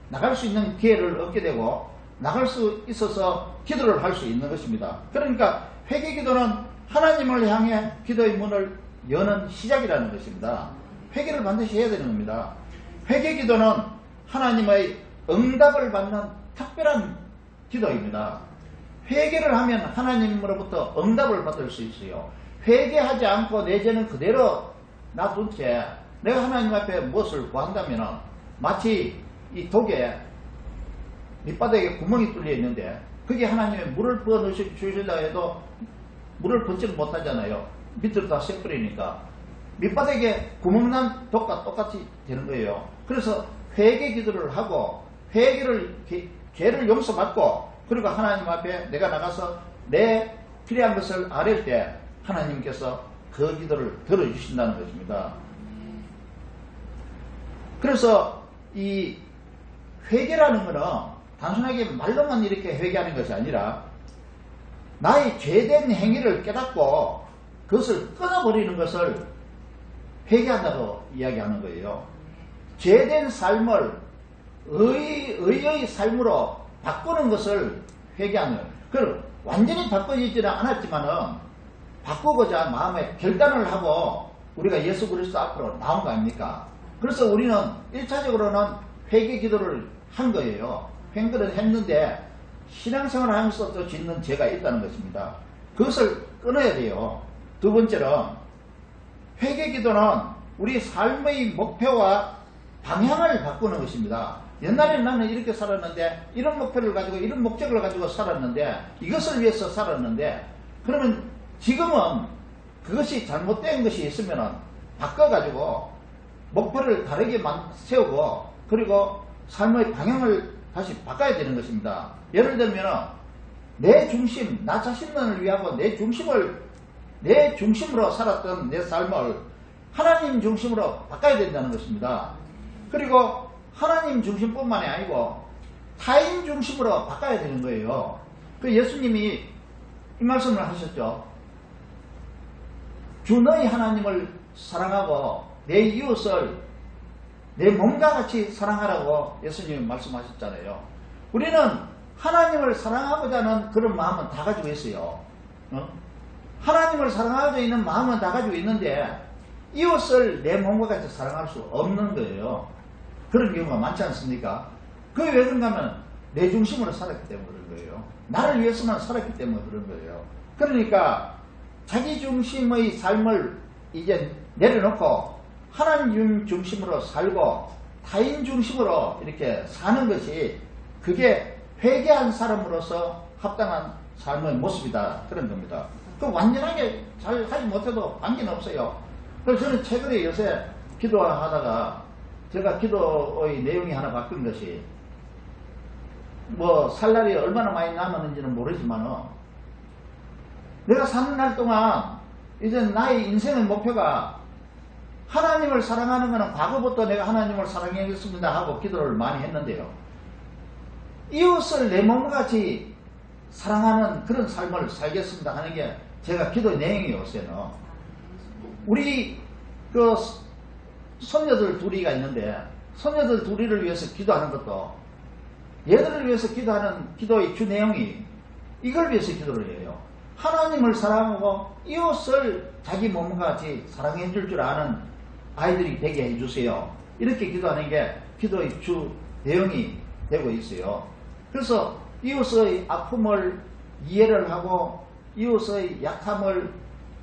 나갈 수 있는 기회를 얻게 되고 나갈 수 있어서 기도를 할 수 있는 것입니다. 그러니까 회개 기도는 하나님을 향해 기도의 문을 여는 시작이라는 것입니다. 회개를 반드시 해야 되는 겁니다. 회개 기도는 하나님의 응답을 받는 특별한 기도입니다. 회개를 하면 하나님으로부터 응답을 받을 수 있어요. 회개하지 않고 내 죄는 그대로 놔둔 채 내가 하나님 앞에 무엇을 구한다면 마치 이 독에 밑바닥에 구멍이 뚫려 있는데 그게 하나님의 물을 부어 넣으시려 해도 물을 벗지를 못하잖아요. 밑으로 다 새버리니까 밑바닥에 구멍난 독과 똑같이 되는 거예요. 그래서 회개 기도를 하고 회개를 죄를 용서받고 그리고 하나님 앞에 내가 나가서 내 필요한 것을 아뢰을 때 하나님께서 그 기도를 들어주신다는 것입니다. 그래서 이 회개라는 것은 단순하게 말로만 이렇게 회개하는 것이 아니라 나의 죄된 행위를 깨닫고 그것을 끊어버리는 것을 회개한다고 이야기하는 거예요. 죄된 삶을 의의 삶으로 바꾸는 것을 회개하는 거예요. 그걸 완전히 바꿔지지는 않았지만은 바꾸고자 마음에 결단을 하고 우리가 예수 그리스도 앞으로 나온 거 아닙니까? 그래서 우리는 1차적으로는 회개 기도를 한 거예요. 회개를 했는데 신앙생활을 하면서 또 짓는 죄가 있다는 것입니다. 그것을 끊어야 돼요. 두 번째는 회개 기도는 우리 삶의 목표와 방향을 바꾸는 것입니다. 옛날에 나는 이렇게 살았는데 이런 목표를 가지고 이런 목적을 가지고 살았는데 이것을 위해서 살았는데 그러면 지금은 그것이 잘못된 것이 있으면 바꿔가지고 목표를 다르게 세우고 그리고 삶의 방향을 다시 바꿔야 되는 것입니다. 예를 들면 내 중심, 나 자신만을 위하고 내 중심으로 살았던 내 삶을 하나님 중심으로 바꿔야 된다는 것입니다. 그리고 하나님 중심뿐만이 아니고 타인 중심으로 바꿔야 되는 거예요. 그 예수님이 이 말씀을 하셨죠. 주 너희 하나님을 사랑하고 내 이웃을 내 몸과 같이 사랑하라고 예수님이 말씀하셨잖아요. 우리는 하나님을 사랑하고자 하는 그런 마음은 다 가지고 있어요. 하나님을 사랑하고자 있는 마음은 다 가지고 있는데 이웃을 내 몸과 같이 사랑할 수 없는 거예요. 그런 경우가 많지 않습니까? 그게 왜 그런가 하면 내 중심으로 살았기 때문에 그런 거예요. 나를 위해서만 살았기 때문에 그런 거예요. 그러니까 자기 중심의 삶을 이제 내려놓고 하나님 중심으로 살고 타인 중심으로 이렇게 사는 것이 그게 회개한 사람으로서 합당한 삶의 모습이다. 그런 겁니다. 그 완전하게 잘 하지 못해도 관계는 없어요. 그래서 저는 최근에 요새 기도하다가 제가 기도의 내용이 하나 바뀐 것이 뭐 살 날이 얼마나 많이 남았는지는 모르지만 내가 사는 날 동안 이제 나의 인생의 목표가 하나님을 사랑하는 것은 과거부터 내가 하나님을 사랑하겠습니다 하고 기도를 많이 했는데요. 이웃을 내 몸과 같이 사랑하는 그런 삶을 살겠습니다 하는 게 제가 기도의 내용이에요. 요새는 우리 그 손녀들 둘이가 있는데 손녀들 둘이를 위해서 기도하는 것도 얘들을 위해서 기도하는 기도의 주 내용이 이걸 위해서 기도를 해요. 하나님을 사랑하고 이웃을 자기 몸과 같이 사랑해 줄 줄 아는 아이들이 되게 해주세요. 이렇게 기도하는 게 기도의 주 내용이 되고 있어요. 그래서 이웃의 아픔을 이해를 하고 이웃의 약함을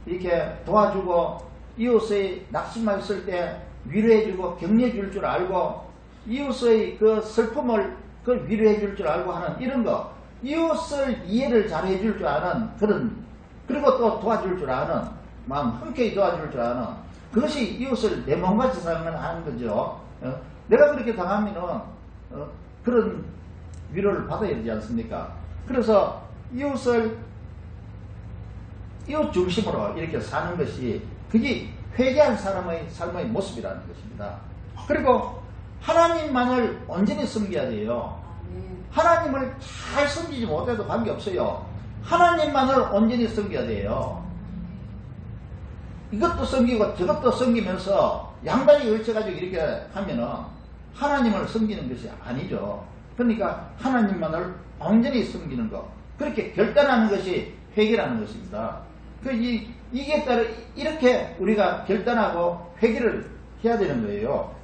이렇게 도와주고 이웃의 낙심했을 때 위로해주고 격려해 줄 알고 이웃의 그 슬픔을 그 위로해 줄 알고 하는 이런 거 이웃을 이해를 잘 해줄 줄 아는 그런 그리고 또 도와줄 줄 아는 마음 흔쾌히 도와줄 줄 아는 그것이 이웃을 내 몸같이 사랑하는 거죠. 내가 그렇게 당하면은 그런 위로를 받아야 되지 않습니까? 그래서 이웃을 이웃 중심으로 이렇게 사는 것이 그게 회개한 사람의 삶의 모습이라는 것입니다. 그리고 하나님만을 온전히 섬겨야 돼요. 하나님을 잘 섬기지 못해도 관계없어요. 하나님만을 온전히 섬겨야 돼요. 이것도 섬기고 저것도 섬기면서 양다리 걸쳐가지고 이렇게 하면은 하나님을 섬기는 것이 아니죠. 그러니까 하나님만을 온전히 섬기는 것. 그렇게 결단하는 것이 회개라는 것입니다. 이게 따라 이렇게 우리가 결단하고 회개를 해야 되는 거예요.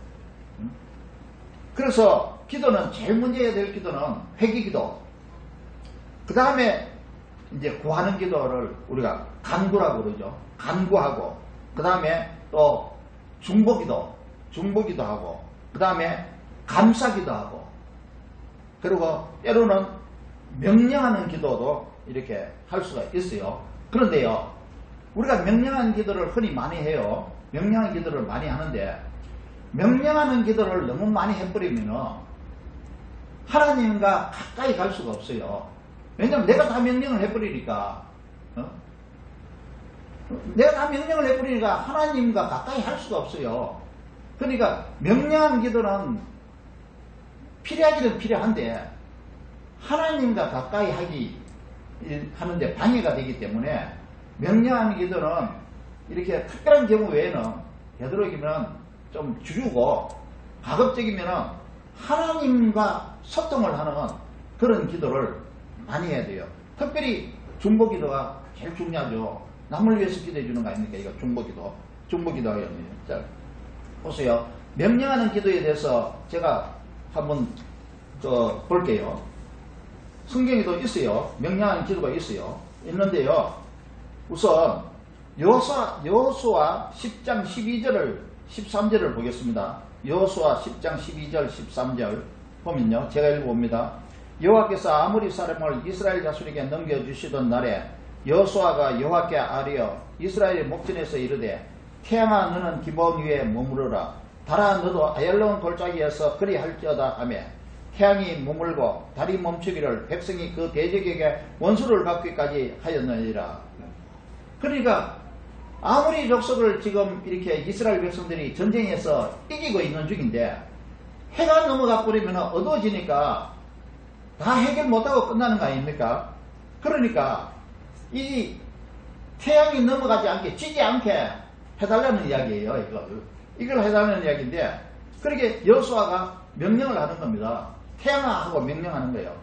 그래서 기도는 제일 먼저 해야 될 기도는 회개 기도. 그 다음에 이제 구하는 기도를 우리가 간구라고 그러죠. 간구하고 그 다음에 또 중보기도 하고 그 다음에 감사기도 하고 그리고 때로는 명령하는 기도도 이렇게 할 수가 있어요. 그런데요 우리가 명령하는 기도를 흔히 많이 해요. 명령하는 기도를 많이 하는데 명령하는 기도를 너무 많이 해버리면 하나님과 가까이 갈 수가 없어요. 왜냐하면 내가 다 명령을 해버리니까 내가 다 명령을 해버리니까 하나님과 가까이 할 수가 없어요. 그러니까 명령한 기도는 필요하기는 필요한데 하나님과 가까이 하는데 방해가 되기 때문에 명령하는 기도는 이렇게 특별한 경우 외에는 되도록이면 좀 줄이고 가급적이면 하나님과 소통을 하는 그런 기도를 많이 해야 돼요. 특별히 중보기도가 제일 중요하죠. 남을 위해서 기도해 주는 거 아닙니까? 이거 중보기도 하겠네요. 자, 보세요. 명령하는 기도에 대해서 제가 한번 볼게요. 성경에도 있어요. 명령하는 기도가 있어요. 있는데요. 우선 여호수아 10장 13절을 보겠습니다. 여호수아 10장 12절 13절 보면요. 제가 읽어봅니다. 여호와께서 아모리 사람을 이스라엘 자손에게 넘겨주시던 날에 여호수아가 여호와께 아뢰어 이스라엘의 목전에서 이르되 태양아 너는 기브온 위에 머무르라 달아 너도 아얄로운 돌짜기에서 그리할지어다 하며 태양이 머물고 달이 멈추기를 백성이 그 대적에게 원수를 받기까지 하였느니라. 그러니까 아무리 족속을 지금 이렇게 이스라엘 백성들이 전쟁에서 이기고 있는 중인데 해가 넘어가 버리면 어두워지니까 다 해결 못하고 끝나는 거 아닙니까? 그러니까 이 태양이 넘어가지 않게 지지 않게 해달라는 이야기예요. 이걸 해달라는 이야기인데 그렇게 여호수아가 명령을 하는 겁니다. 태양아 하고 명령하는 거예요.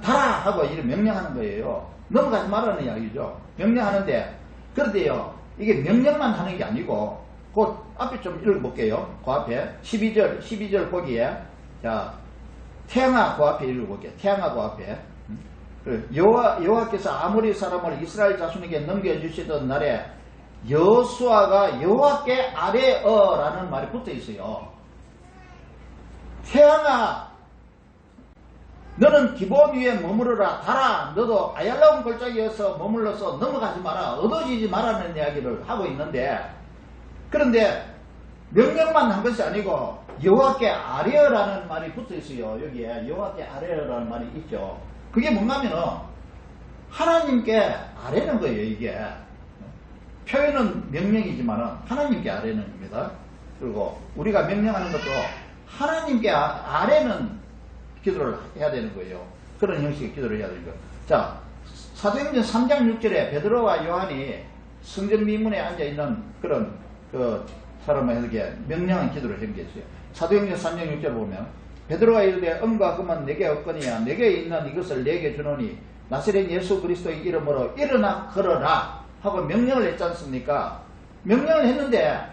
달아 하고 이렇게 명령하는 거예요. 넘어가지 말라는 이야기죠. 명령하는데 그런데요 이게 명령만 하는 게 아니고 그 앞에 좀 읽어볼게요. 그 앞에 12절 거기에 자 태양아 그 앞에 읽어볼게요. 태양아 그 앞에 여호와께서 아모리 사람을 이스라엘 자손에게 넘겨주시던 날에 여호수아가 여호와께 아뢰어라는 말이 붙어 있어요. 태양아, 너는 기본 위에 머무르라. 달아, 너도 아얄라운 골짜기에서 머물러서 넘어가지 마라. 얻어지지 마라는 이야기를 하고 있는데, 그런데 명령만 한 것이 아니고 여호와께 아뢰어라는 말이 붙어 있어요. 여기에 여호와께 아뢰어라는 말이 있죠. 그게 뭔가 하면은 하나님께 아뢰는 거예요. 이게 표현은 명령이지만은 하나님께 아뢰는 겁니다. 그리고 우리가 명령하는 것도 하나님께 아뢰는 기도를 해야 되는 거예요. 그런 형식의 기도를 해야 되는 거예요. 자, 사도행전 3장 6절에 베드로와 요한이 성전 미문에 앉아있는 그런 그 사람에게 명령한 기도를 한 게 있어요. 사도행전 3장 6절 보면 베드로가 이르되 은과 금은 내게 없거니와 내게 있는 이것을 내게 주노니 나사렛 예수 그리스도의 이름으로 일어나 걸어라 하고 명령을 했지 않습니까? 명령을 했는데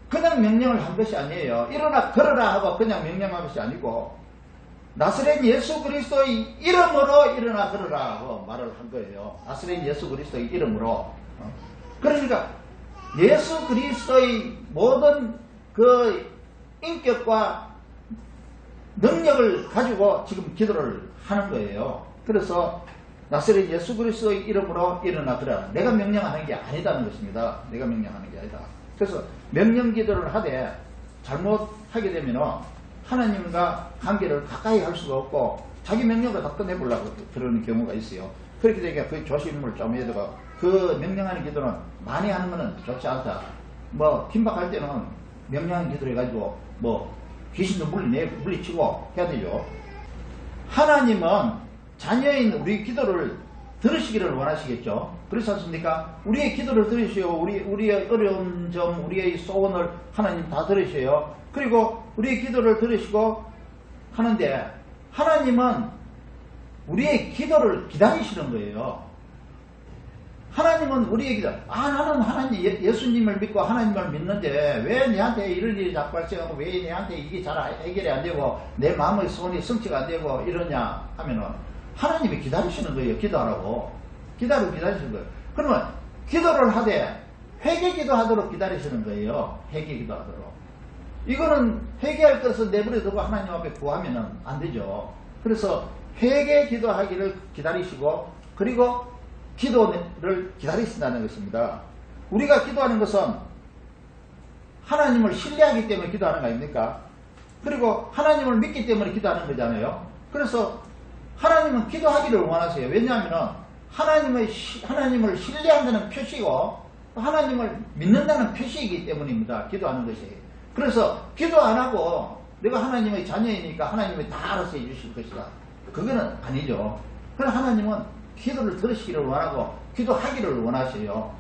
그냥 명령을 한 것이 아니에요. 일어나 걸어라 하고 그냥 명령한 것이 아니고 나사렛 예수 그리스도의 이름으로 일어나 걸어라 하고 말을 한 거예요. 나사렛 예수 그리스도의 이름으로. 그러니까 예수 그리스도의 모든 그 인격과 능력을 가지고 지금 기도를 하는 거예요. 그래서 나사렛 예수 그리스도의 이름으로 일어나 걸어라. 내가 명령하는 게 아니다는 것입니다. 내가 명령하는 게 아니다. 그래서 명령 기도를 하되 잘못하게 되면 하나님과 관계를 가까이 할 수가 없고 자기 명령을 다 끝내보려고 그러는 경우가 있어요. 그렇게 되니까 그 조심을 좀 해야 되고 그 명령하는 기도는 많이 하는 것은 좋지 않다. 뭐 긴박할 때는 명령하는 기도를 해가지고 뭐 귀신도 물리치고 해야 되죠. 하나님은 자녀인 우리 기도를 들으시기를 원하시겠죠. 그렇지 않습니까? 우리의 기도를 들으시오. 우리의 어려운 점, 우리의 소원을 하나님 다 들으셔요. 그리고 우리의 기도를 들으시고 하는데 하나님은 우리의 기도를 기다리시는 거예요. 하나님은 우리의 기도, 나는 하나님, 예수님을 믿고 하나님을 믿는데 왜 내한테 이런 일이 자꾸 발생하고 왜 내한테 이게 잘 해결이 안 되고 내 마음의 소원이 성취가 안 되고 이러냐 하면은 하나님이 기다리시는 거예요. 기도하라고. 기다리시는 거예요. 그러면 기도를 하되 회개 기도하도록 기다리시는 거예요. 회개 기도하도록. 이거는 회개할 것을 내버려 두고 하나님 앞에 구하면은 안 되죠. 그래서 회개 기도하기를 기다리시고 그리고 기도를 기다리신다는 것입니다. 우리가 기도하는 것은 하나님을 신뢰하기 때문에 기도하는 거 아닙니까? 그리고 하나님을 믿기 때문에 기도하는 거잖아요. 그래서 하나님은 기도하기를 원하세요. 왜냐하면 하나님을 신뢰한다는 표시고 하나님을 믿는다는 표시이기 때문입니다. 기도하는 것이. 그래서 기도 안 하고 내가 하나님의 자녀이니까 하나님이 다 알아서 해주실 것이다. 그거는 아니죠. 그래서 하나님은 기도를 들으시기를 원하고 기도하기를 원하세요.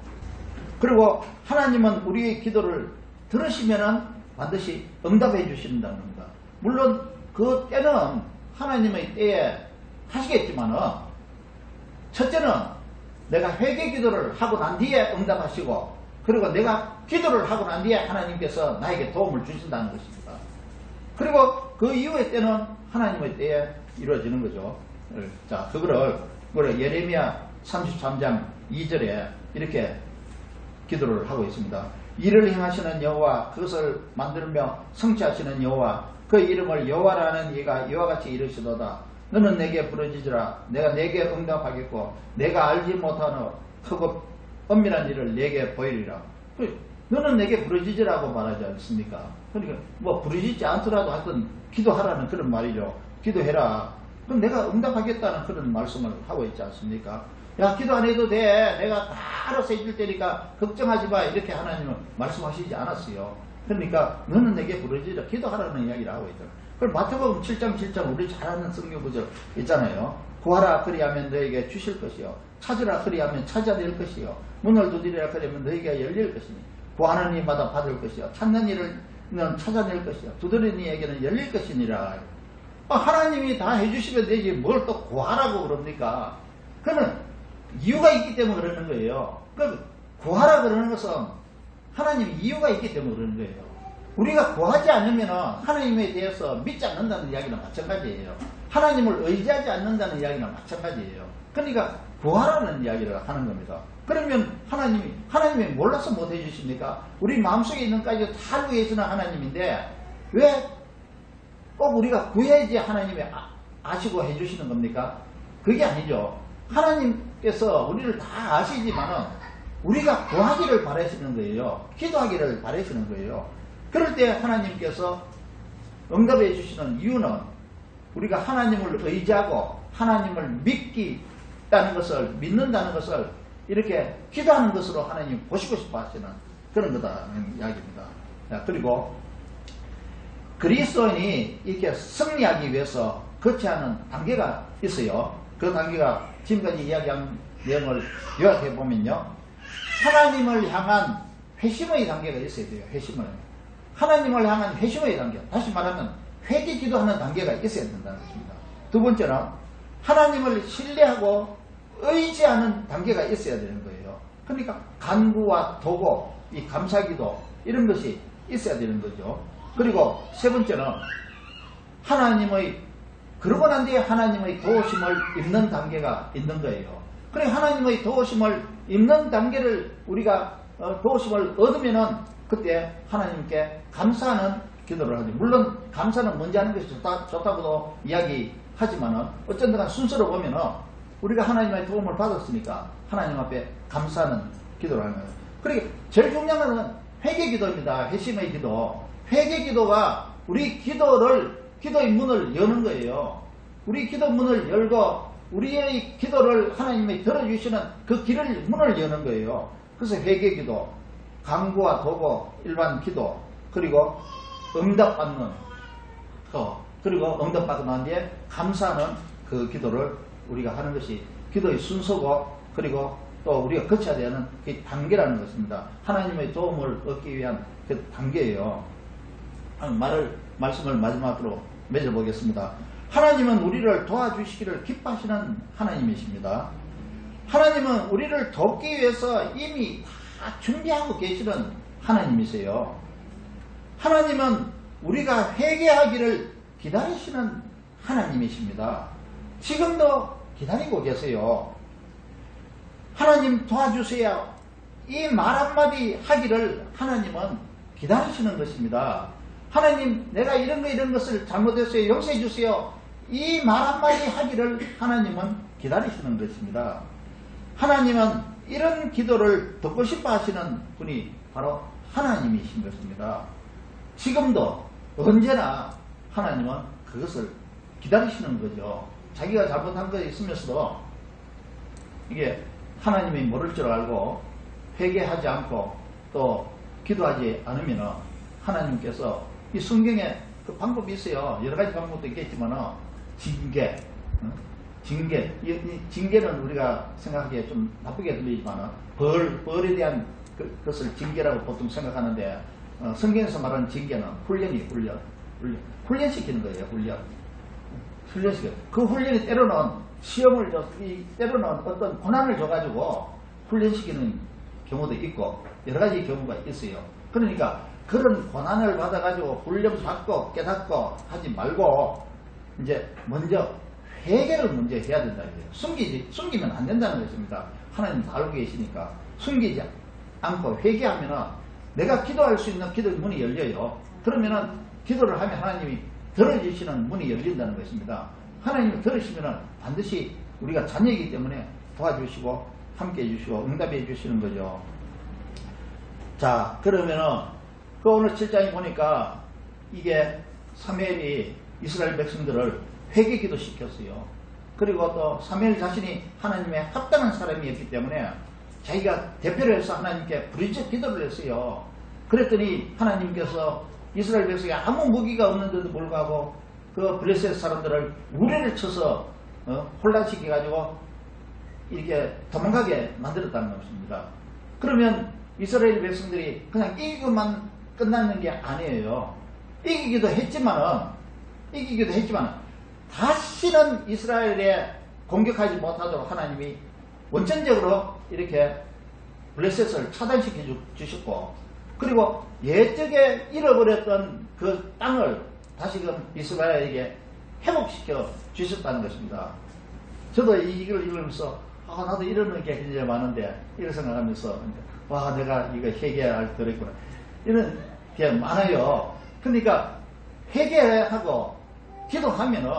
그리고 하나님은 우리의 기도를 들으시면은 반드시 응답해 주신다는 겁니다. 물론 그 때는 하나님의 때에 하시겠지만은 첫째는 내가 회개 기도를 하고 난 뒤에 응답하시고 그리고 내가 기도를 하고 난 뒤에 하나님께서 나에게 도움을 주신다는 것입니다. 그리고 그 이후의 때는 하나님의 때에 이루어지는 거죠. 자, 그거를 예레미야 33장 2절에 이렇게 기도를 하고 있습니다. 이를 행하시는 여호와, 그것을 만들며 성취하시는 여호와, 그 이름을 여호와라는 이가 이와 같이 이르시도다. 너는 내게 부르짖으라. 내가 내게 응답하겠고 내가 알지 못하는 크고 엄밀한 일을 내게 보이리라. 너는 내게 부르짖으라고 말하지 않습니까? 그러니까 뭐 부르짖지 않더라도 하여튼 기도하라는 그런 말이죠. 기도해라. 그럼 내가 응답하겠다는 그런 말씀을 하고 있지 않습니까? 야, 기도 안 해도 돼. 내가 다 알아서 해줄 테니까 걱정하지 마. 이렇게 하나님은 말씀하시지 않았어요. 그러니까 너는 내게 부르짖으라. 기도하라는 이야기를 하고 있잖아요. 그럼 마태복음 7장 7장 우리 잘 아는 성경 구절 있잖아요. 구하라 그리하면 너에게 주실 것이요. 찾으라 그리하면 찾아낼 것이요. 문을 두드리라 그리하면 너에게 열릴 것이니. 구하는 이마다 받을 것이요. 찾는 이는 찾아낼 것이요. 두드리는 이에게는 열릴 것이니라. 하나님이 다 해주시면 되지 뭘 또 구하라고 그럽니까? 그러면 이유가 있기 때문에 그러는 거예요. 구하라 그러는 것은 하나님이 이유가 있기 때문에 그러는 거예요. 우리가 구하지 않으면 하나님에 대해서 믿지 않는다는 이야기는 마찬가지예요. 하나님을 의지하지 않는다는 이야기는 마찬가지예요. 그러니까 구하라는 이야기를 하는 겁니다. 그러면 하나님이 몰라서 못 해주십니까? 우리 마음속에 있는 까지 다 알고 계시는 하나님인데 왜 꼭 우리가 구해야지 하나님이 아시고 해주시는 겁니까? 그게 아니죠. 하나님께서 우리를 다 아시지만은 우리가 구하기를 바라시는 거예요. 기도하기를 바라시는 거예요. 그럴 때 하나님께서 응답해 주시는 이유는 우리가 하나님을 의지하고 하나님을 믿는다는 것을 이렇게 기도하는 것으로 하나님 보시고 싶어 하시는 그런 거다는 이야기입니다. 그리고 그리스도인이 이렇게 승리하기 위해서 거쳐야 하는 단계가 있어요. 그 단계가 지금까지 이야기한 내용을 요약해 보면요. 하나님을 향한 회심의 단계가 있어야 돼요. 하나님을 향한 회심의 단계. 다시 말하면 회개 기도하는 단계가 있어야 된다는 것입니다. 두 번째는 하나님을 신뢰하고 의지하는 단계가 있어야 되는 거예요. 그러니까 간구와 도고, 이 감사기도 이런 것이 있어야 되는 거죠. 그리고 세 번째는 그러고 난 뒤에 하나님의 도우심을 입는 단계가 있는 거예요. 그래 하나님의 도우심을 입는 단계를 우리가 도우심을 얻으면은 그때 하나님께 감사하는 기도를 하죠. 물론 감사는 먼저 하는 것이 좋다고도 이야기하지만은 어쩐든 순서로 보면은 우리가 하나님의 도움을 받았으니까 하나님 앞에 감사하는 기도를 하는 거예요. 그리고 제일 중요한 것은 회개 기도입니다. 회심의 기도. 회개 기도가 우리 기도의 문을 여는 거예요. 우리 기도 문을 열고 우리의 기도를 하나님이 들어주시는 그 문을 여는 거예요. 그래서 회개 기도, 간구와 도고, 일반 기도, 그리고 응답받는 그리고 응답받고 난 뒤에 감사하는 그 기도를 우리가 하는 것이 기도의 순서고, 그리고 또 우리가 거쳐야 되는 그 단계라는 것입니다. 하나님의 도움을 얻기 위한 그 단계예요. 말씀을 마지막으로 맺어보겠습니다. 하나님은 우리를 도와주시기를 기뻐하시는 하나님이십니다. 하나님은 우리를 돕기 위해서 이미 다 준비하고 계시는 하나님이세요. 하나님은 우리가 회개하기를 기다리시는 하나님이십니다. 지금도 기다리고 계세요. 하나님 도와주세요. 이 말 한마디 하기를 하나님은 기다리시는 것입니다. 하나님 내가 이런 것을 잘못했어요. 용서해 주세요. 이 말 한마디 하기를 하나님은 기다리시는 것입니다. 하나님은 이런 기도를 듣고 싶어 하시는 분이 바로 하나님이신 것입니다. 지금도 언제나 하나님은 그것을 기다리시는 거죠. 자기가 잘못한 것이 있으면서도 이게 하나님이 모를 줄 알고 회개하지 않고 또 기도하지 않으면 하나님께서 이 성경에 그 방법이 있어요. 여러 가지 방법도 있겠지만 징계는 우리가 생각하기에 좀 나쁘게 들리지만 벌에 대한 그것을 징계라고 보통 생각하는데 성경에서 말하는 징계는 훈련시키는 거예요. 훈련시켜. 그 훈련이 때로는 시험을 때로는 어떤 고난을 줘가지고 훈련시키는 경우도 있고 여러 가지 경우가 있어요. 그러니까 그런 고난을 받아가지고 훈련받고 깨닫고 하지 말고 이제 먼저 회개를 먼저 해야 된다는 거예요. 숨기면 안 된다는 것입니다. 하나님 다 알고 계시니까 숨기지 않고 회개하면은 내가 기도할 수 있는 기도 문이 열려요. 그러면은 기도를 하면 하나님이 들어주시는 문이 열린다는 것입니다. 하나님이 들으시면은 반드시 우리가 자녀이기 때문에 도와주시고 함께 해주시고 응답해 주시는 거죠. 자, 그러면은 그 오늘 7장에 보니까 이게 사무엘이 이스라엘 백성들을 회개기도 시켰어요. 그리고 또 사무엘 자신이 하나님의 합당한 사람이었기 때문에 자기가 대표를 해서 하나님께 부르짖어 기도를 했어요. 그랬더니 하나님께서 이스라엘 백성이 아무 무기가 없는데도 불구하고 그 블레셋 사람들을 우레를 쳐서 혼란시켜가지고 이렇게 도망가게 만들었다는 것입니다. 그러면 이스라엘 백성들이 그냥 이기고만 끝났는 게 아니에요. 이기기도 했지만 다시는 이스라엘에 공격하지 못하도록 하나님이 원천적으로 이렇게 블레셋을 차단시켜 주셨고, 그리고 예적에 잃어버렸던 그 땅을 다시금 이스라엘에게 회복시켜 주셨다는 것입니다. 저도 이걸 읽으면서 나도 이러는 게 굉장히 많은데, 이런 생각하면서, 와, 내가 이거 회개할 그랬구나. 이런 게 많아요. 그러니까, 회개하고 기도하면은,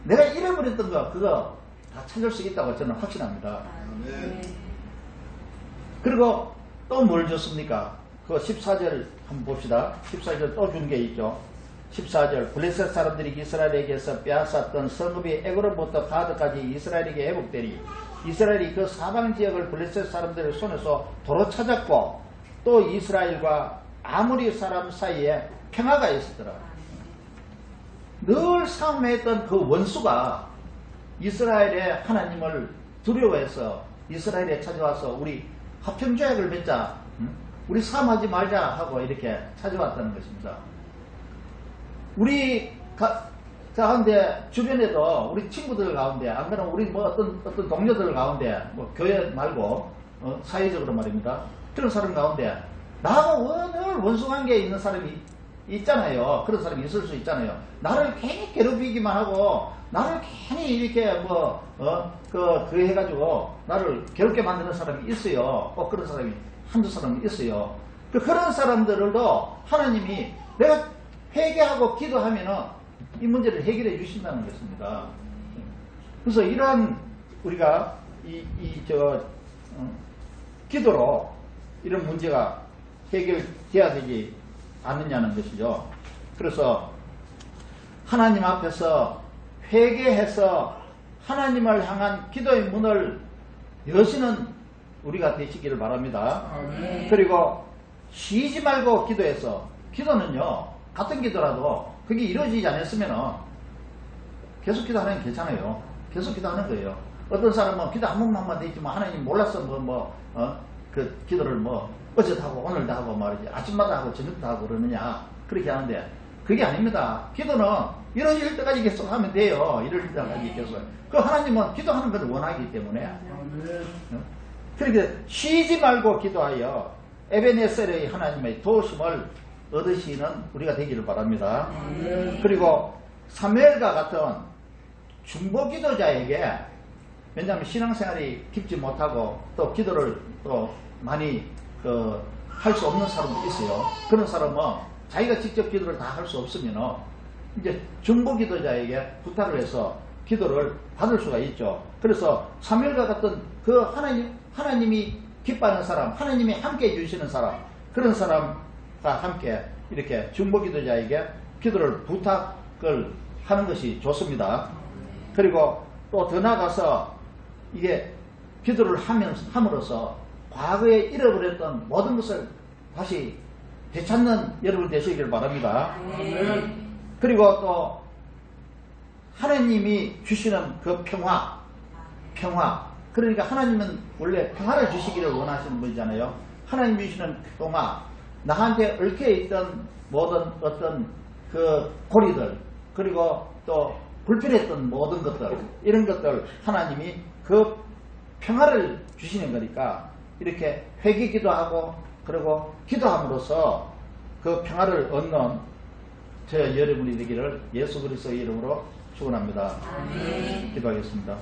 내가 잃어버렸던 거, 그거 다 찾을 수 있다고 저는 확신합니다. 그리고 또 뭘 줬습니까? 그 14절 한번 봅시다. 14절 또 준 게 있죠. 14절 블레셋 사람들이 이스라엘에게서 빼앗았던 성읍이 에그로부터 가드까지 이스라엘에게 회복되리. 이스라엘이 그 사방 지역을 블레셋 사람들의 손에서 도로 찾았고 또 이스라엘과 아모리 사람 사이에 평화가 있었더라. 늘 싸움했던 그 원수가 이스라엘의 하나님을 두려워해서 이스라엘에 찾아와서 우리 화평조약을 맺자, 우리 싸움하지 말자 하고 이렇게 찾아왔다는 것입니다. 우리 가운데 주변에도 우리 친구들 가운데 안 그러면 우리 뭐 어떤 동료들 가운데 뭐 교회 말고 사회적으로 말입니다. 그런 사람 가운데 나하고 늘 원수관계에 있는 사람이 있잖아요. 그런 사람이 있을 수 있잖아요. 나를 괜히 괴롭히기만 하고 나를 괜히 이렇게 그 해가지고 나를 괴롭게 만드는 사람이 있어요. 꼭 그런 사람이 한두 사람이 있어요. 그런 사람들도 하나님이 내가 회개하고 기도하면은 이 문제를 해결해 주신다는 것입니다. 그래서 이러한 우리가 기도로 이런 문제가 해결돼야 되지 않느냐는 것이죠. 그래서 하나님 앞에서 회개해서 하나님을 향한 기도의 문을 여시는 우리가 되시기를 바랍니다. 그리고 쉬지 말고 기도해서, 기도는요 같은 기도라도 그게 이루어지지 않았으면 계속 기도하는 게 괜찮아요. 계속 기도하는 거예요. 어떤 사람은 기도 한 번만만 돼 있지만 하나님 몰랐어 그 기도를 어제도 하고 오늘도 하고 말이지 아침마다 하고 저녁도 하고 그러느냐 그렇게 하는데 그게 아닙니다. 기도는 이루어질 때까지 계속 하면 돼요. 이루어질 때까지 계속. 그 하나님은 기도하는 것을 원하기 때문에 그렇게 쉬지 말고 기도하여 에베네셀의 하나님의 도우심을 얻으시는 우리가 되기를 바랍니다. 그리고 사무엘과 같은 중보 기도자에게, 왜냐하면 신앙생활이 깊지 못하고 또 기도를 또 많이 할 수 없는 사람도 있어요. 그런 사람은 자기가 직접 기도를 다 할 수 없으면 이제 중보 기도자에게 부탁을 해서 기도를 받을 수가 있죠. 그래서 사무엘과 같은 그 하나님이 기뻐하는 사람, 하나님이 함께 해주시는 사람, 그런 사람과 함께 이렇게 중보 기도자에게 기도를 부탁을 하는 것이 좋습니다. 그리고 또 더 나아가서 이게 기도를 함으로써 과거에 잃어버렸던 모든 것을 다시 되찾는 여러분 되시길 바랍니다. 그리고 또 하나님이 주시는 그 평화. 그러니까 하나님은 원래 평화를 주시기를 원하시는 분이잖아요. 하나님 주시는 평화, 나한테 얽혀있던 모든 어떤 그 고리들, 그리고 또 불편했던 모든 것들, 이런 것들 하나님이 그 평화를 주시는 거니까 이렇게 회개기도 하고 그리고 기도함으로써 그 평화를 얻는 저 여러분이 되기를 예수 그리스도의 이름으로 축원합니다. 기도하겠습니다.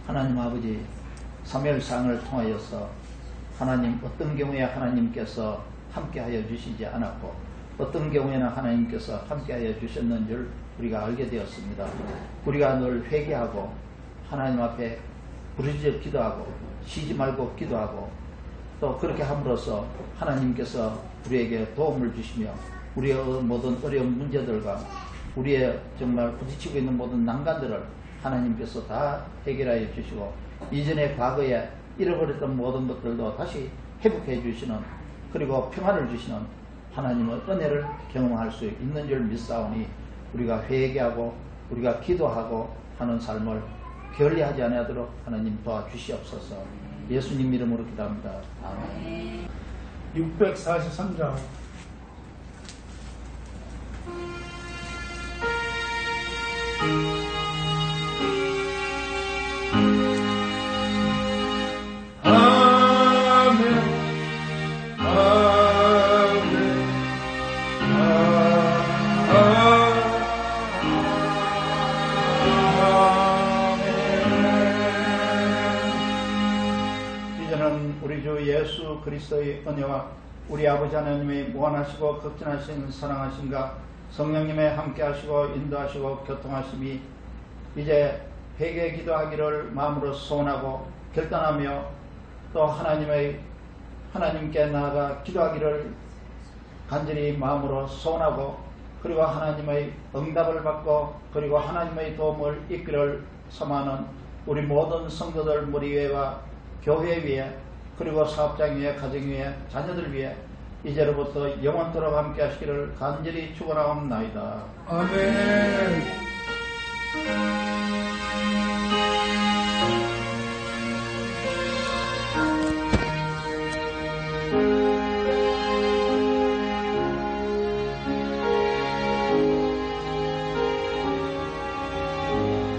하나님 아버지, 사무엘상을 통하여서 하나님 어떤 경우에 하나님께서 함께하여 주시지 않았고 어떤 경우에는 하나님께서 함께하여 주셨는 줄 우리가 알게 되었습니다. 우리가 늘 회개하고 하나님 앞에 부르짖어 기도하고 쉬지 말고 기도하고 또 그렇게 함으로써 하나님께서 우리에게 도움을 주시며 우리의 모든 어려운 문제들과 우리의 정말 부딪히고 있는 모든 난관들을 하나님께서 다 해결하여 주시고 이전에 과거에 잃어버렸던 모든 것들도 다시 회복해 주시는, 그리고 평화를 주시는 하나님의 은혜를 경험할 수 있는 줄 믿사오니 우리가 회개하고 우리가 기도하고 하는 삶을 게을리하지 않도록 하나님 도와주시옵소서. 예수님 이름으로 기도합니다. 아멘. 643장 이제는 우리 주 예수 그리스도의 은혜와 우리 아버지 하나님의 무한하시고 극진하신 사랑하심과 성령님의 함께하시고 인도하시고 교통하심이 이제 회개 기도하기를 마음으로 소원하고 결단하며 또 하나님께 나아가 기도하기를 간절히 마음으로 소원하고 그리고 하나님의 응답을 받고 그리고 하나님의 도움을 입기를 소망하는 우리 모든 성도들 머리 위에와 교회 위에 그리고 사업장 위에 가정 위에 자녀들 위에 이제로부터 영원토록 함께 하시기를 간절히 축원하옵나이다. 아멘.